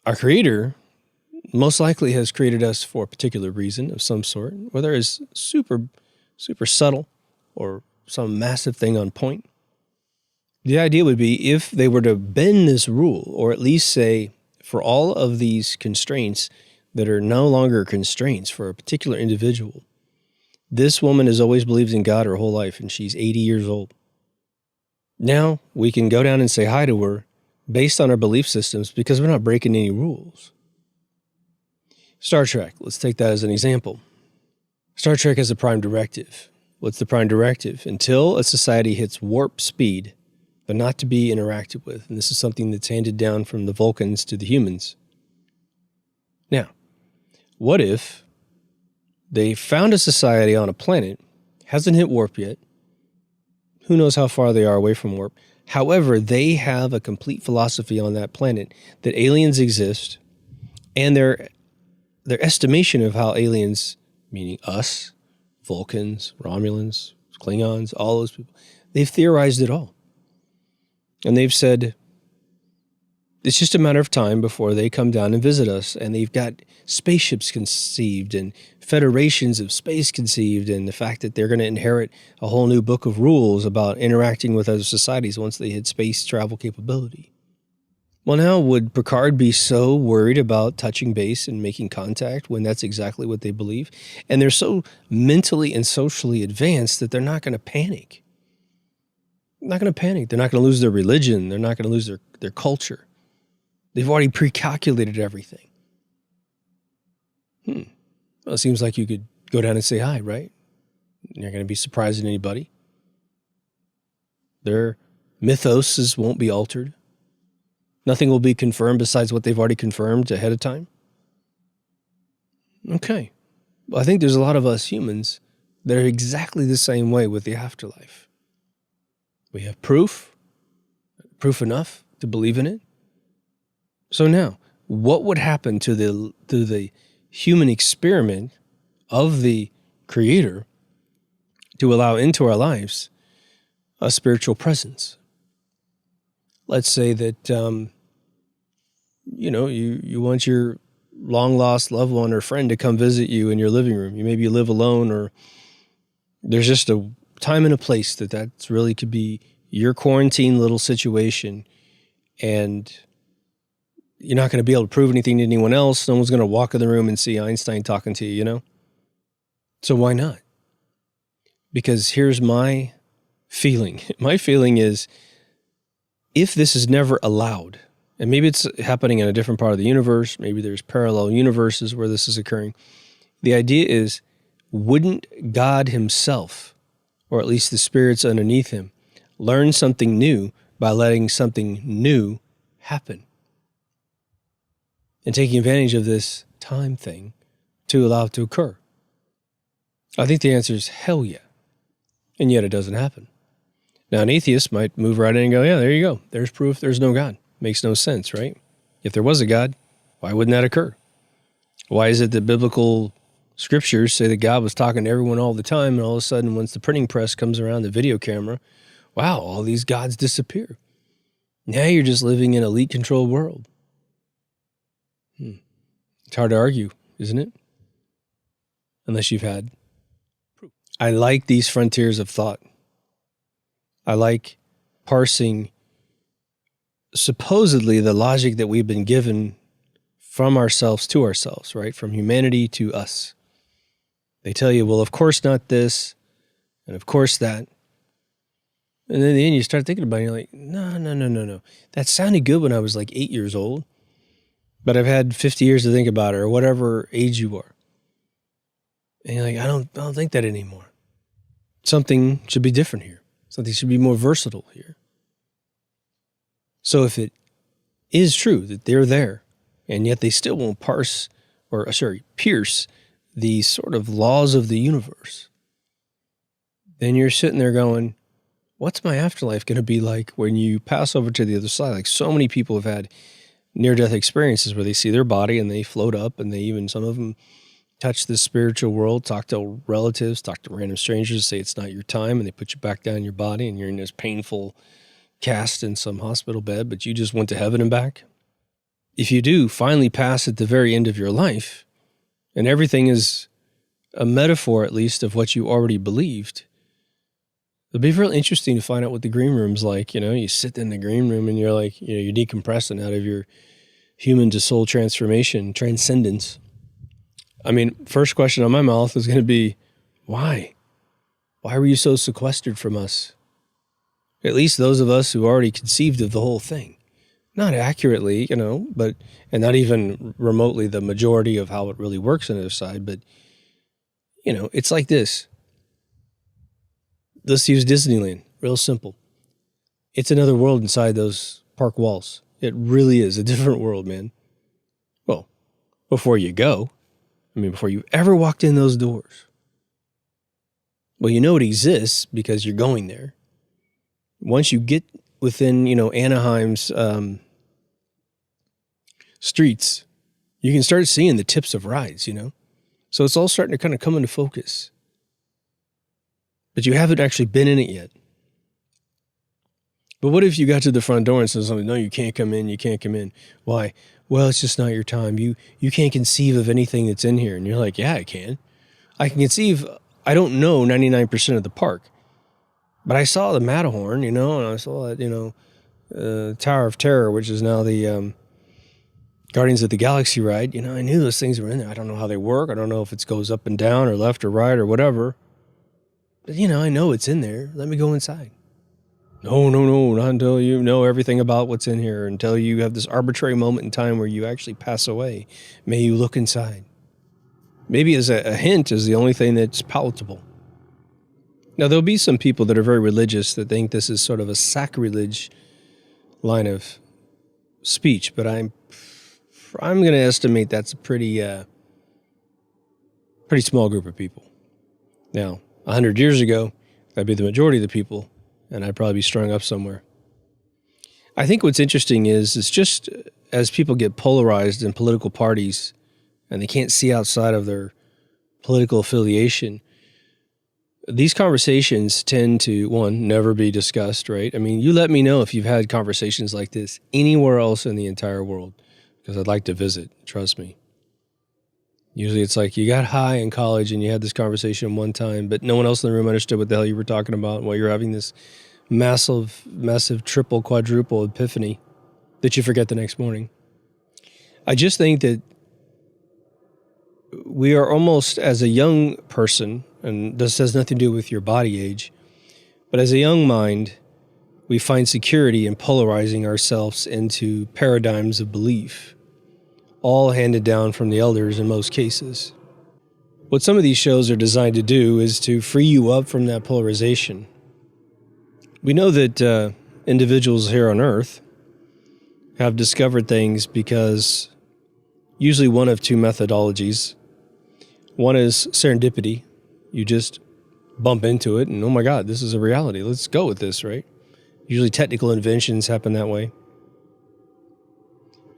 Our Creator most likely has created us for a particular reason of some sort, whether it's super, super subtle or some massive thing on point. The idea would be if they were to bend this rule, or at least say for all of these constraints that are no longer constraints for a particular individual, this woman has always believed in God her whole life and she's 80 years old. Now we can go down and say hi to her based on our belief systems because we're not breaking any rules. Star Trek, let's take that as an example. Star Trek has a prime directive. What's the prime directive? Until a society hits warp speed, but not to be interacted with. And this is something that's handed down from the Vulcans to the humans. Now, what if they found a society on a planet, hasn't hit warp yet, who knows how far they are away from warp. However, they have a complete philosophy on that planet that aliens exist, and their estimation of how aliens, meaning us, Vulcans, Romulans, Klingons, all those people, they've theorized it all. And they've said, it's just a matter of time before they come down and visit us. And they've got spaceships conceived and federations of space conceived, and the fact that they're going to inherit a whole new book of rules about interacting with other societies once they hit space travel capability. Well, now, would Picard be so worried about touching base and making contact when that's exactly what they believe? And they're so mentally and socially advanced that they're not going to panic. They're not going to panic. They're not going to lose their religion. They're not going to lose their culture. They've already pre-calculated everything. Well, it seems like you could go down and say hi, right? You're not going to be surprising anybody. Their mythoses won't be altered. Nothing will be confirmed besides what they've already confirmed ahead of time. Okay. Well, I think there's a lot of us humans that are exactly the same way with the afterlife. We have proof enough to believe in it. So now, what would happen to the human experiment of the Creator to allow into our lives a spiritual presence? Let's say that, you want your long-lost loved one or friend to come visit you in your living room. You maybe live alone, or there's just a time and a place that's really could be your quarantine little situation, and you're not going to be able to prove anything to anyone else. No one's going to walk in the room and see Einstein talking to you, So why not? Because here's my feeling. My feeling is, if this is never allowed, and maybe it's happening in a different part of the universe, maybe there's parallel universes where this is occurring. The idea is, wouldn't God himself, or at least the spirits underneath him, learn something new by letting something new happen? And taking advantage of this time thing to allow it to occur. I think the answer is hell yeah. And yet it doesn't happen. Now, an atheist might move right in and go, yeah, there you go. There's proof there's no God. Makes no sense, right? If there was a God, why wouldn't that occur? Why is it that biblical scriptures say that God was talking to everyone all the time, and all of a sudden, once the printing press comes around, the video camera, wow, all these gods disappear. Now you're just living in an elite controlled world. It's hard to argue, isn't it? Unless you've had proof. I like these frontiers of thought. I like parsing supposedly the logic that we've been given from ourselves to ourselves, right? From humanity to us. They tell you, well, of course not this, and of course that. And then in the end, you start thinking about it, and you're like, no. That sounded good when I was like 8 years old, but I've had 50 years to think about it, or whatever age you are. And you're like, I don't think that anymore. Something should be different here. Something should be more versatile here. So if it is true that they're there, and yet they still won't pierce the sort of laws of the universe, then you're sitting there going, what's my afterlife going to be like when you pass over to the other side? Like, so many people have had near-death experiences where they see their body and they float up, and some of them touch the spiritual world, talk to relatives, talk to random strangers, say it's not your time, and they put you back down in your body, and you're in this painful cast in some hospital bed, but you just went to heaven and back. If you do finally pass at the very end of your life, and everything is a metaphor, at least, of what you already believed, it'll be real interesting to find out what the green room's like. You sit in the green room and you're like, you're decompressing out of your human to soul transformation, transcendence. I mean, first question on my mouth is going to be, why? Why were you so sequestered from us? At least those of us who already conceived of the whole thing. Not accurately, and not even remotely the majority of how it really works on the other side, but, it's like this. Let's use Disneyland. Real simple. It's another world inside those park walls. It really is a different world, man. Well, before you go, before you ever walked in those doors. Well, it exists because you're going there. Once you get within, Anaheim's streets, you can start seeing the tips of rides, So it's all starting to kind of come into focus. But you haven't actually been in it yet. But what if you got to the front door and said something, no, you can't come in. Why? Well, it's just not your time. You can't conceive of anything that's in here. And you're like, yeah, I can. I can conceive, I don't know 99% of the park. But I saw the Matterhorn, and I saw that, Tower of Terror, which is now the Guardians of the Galaxy ride. I knew those things were in there. I don't know how they work. I don't know if it goes up and down or left or right or whatever. But, I know it's in there. Let me go inside. No, not until you know everything about what's in here, until you have this arbitrary moment in time where you actually pass away. May you look inside. maybe as a hint, is the only thing that's palatable. Now, there'll be some people that are very religious that think this is sort of a sacrilege line of speech, but I'm going to estimate that's a pretty small group of people. Now, 100 years ago, that'd be the majority of the people, and I'd probably be strung up somewhere. I think what's interesting is it's just as people get polarized in political parties and they can't see outside of their political affiliation, these conversations tend to, one, never be discussed, right? I mean, you let me know if you've had conversations like this anywhere else in the entire world, because I'd like to visit, trust me. Usually it's like you got high in college and you had this conversation one time, but no one else in the room understood what the hell you were talking about while you're having this massive triple, quadruple epiphany that you forget the next morning. I just think that we are almost, as a young person, and this has nothing to do with your body age, but as a young mind, we find security in polarizing ourselves into paradigms of belief, all handed down from the elders in most cases. What some of these shows are designed to do is to free you up from that polarization. We know that individuals here on Earth have discovered things because usually one of two methodologies. One is serendipity. You just bump into it and, oh my God, this is a reality. Let's go with this, right? Usually technical inventions happen that way.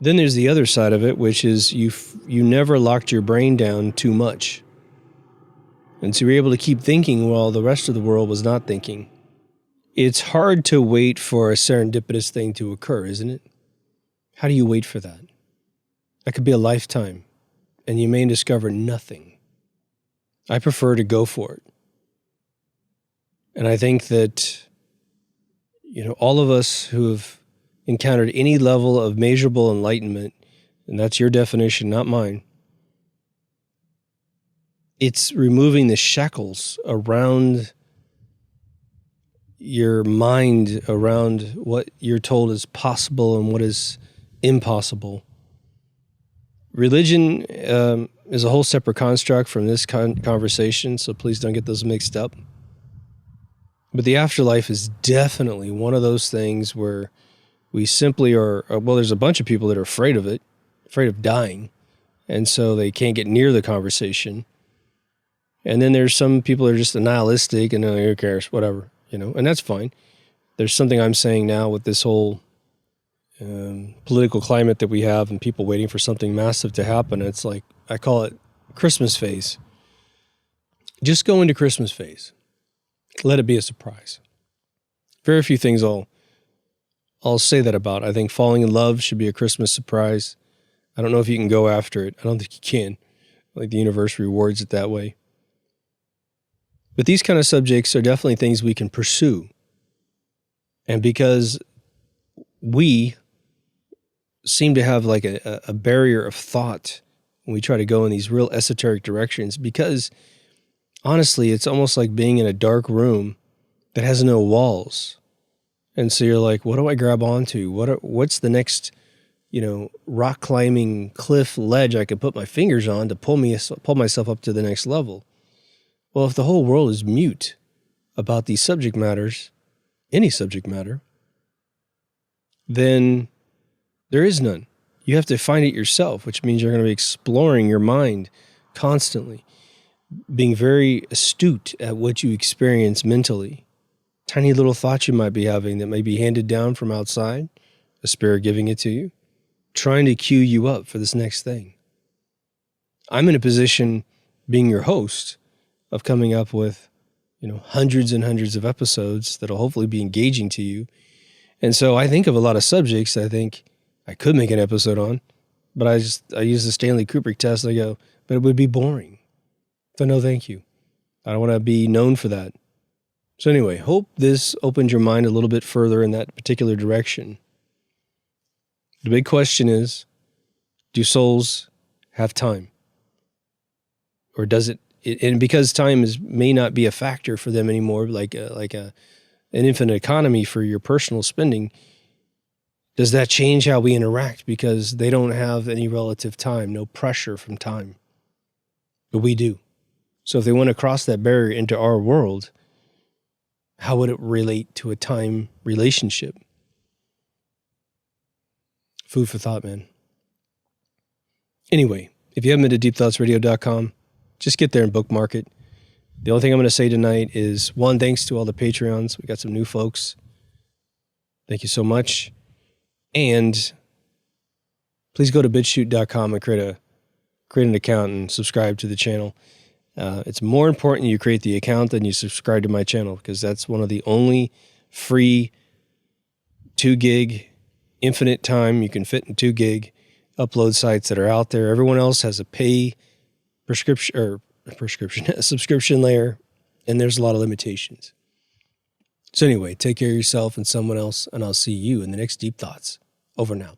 Then there's the other side of it, which is you never locked your brain down too much. And so you're able to keep thinking while the rest of the world was not thinking. It's hard to wait for a serendipitous thing to occur, isn't it? How do you wait for that? That could be a lifetime, and you may discover nothing. I prefer to go for it. And I think that, all of us who have encountered any level of measurable enlightenment, and that's your definition, not mine, it's removing the shackles around your mind, around what you're told is possible and what is impossible. Religion is a whole separate construct from this conversation, so please don't get those mixed up. But the afterlife is definitely one of those things where we simply are, there's a bunch of people that are afraid of it, afraid of dying, and so they can't get near the conversation. And then there's some people that are just nihilistic and who cares, whatever, and that's fine. There's something I'm saying now with this whole political climate that we have and people waiting for something massive to happen. It's like, I call it Christmas phase. Just go into Christmas phase. Let it be a surprise. Very few things I'll say that about. I think falling in love should be a Christmas surprise. I don't know if you can go after it. I don't think you can. Like the universe rewards it that way. But these kind of subjects are definitely things we can pursue. And because we seem to have like a barrier of thought when we try to go in these real esoteric directions, because honestly, it's almost like being in a dark room that has no walls. And so you're like, what do I grab onto? What's the next, rock climbing cliff ledge I could put my fingers on to pull myself up to the next level? Well, if the whole world is mute about these subject matters, any subject matter, then there is none. You have to find it yourself, which means you're going to be exploring your mind constantly, being very astute at what you experience mentally. Tiny little thoughts you might be having that may be handed down from outside, a spirit giving it to you, trying to cue you up for this next thing. I'm in a position, being your host, of coming up with, hundreds and hundreds of episodes that'll hopefully be engaging to you. And so I think of a lot of subjects I think I could make an episode on, but I use the Stanley Kubrick test and I go, but it would be boring. So no, thank you. I don't want to be known for that. So anyway, hope this opened your mind a little bit further in that particular direction. The big question is, do souls have time? Or does it, and because time may not be a factor for them anymore, like an infinite economy for your personal spending, does that change how we interact because they don't have any relative time, no pressure from time? but we do. So if they want to cross that barrier into our world, how would it relate to a time relationship? Food for thought, man. Anyway, if you haven't been to deepthoughtsradio.com, just get there and bookmark it. The only thing I'm going to say tonight is, one, thanks to all the Patreons. We got some new folks. Thank you so much. And please go to bitshoot.com and create an account and subscribe to the channel. It's more important you create the account than you subscribe to my channel, because that's one of the only free 2 gig infinite time you can fit in 2 gig upload sites that are out there. Everyone else has a pay subscription layer, and there's a lot of limitations. So anyway, take care of yourself and someone else, and I'll see you in the next Deep Thoughts. Over now.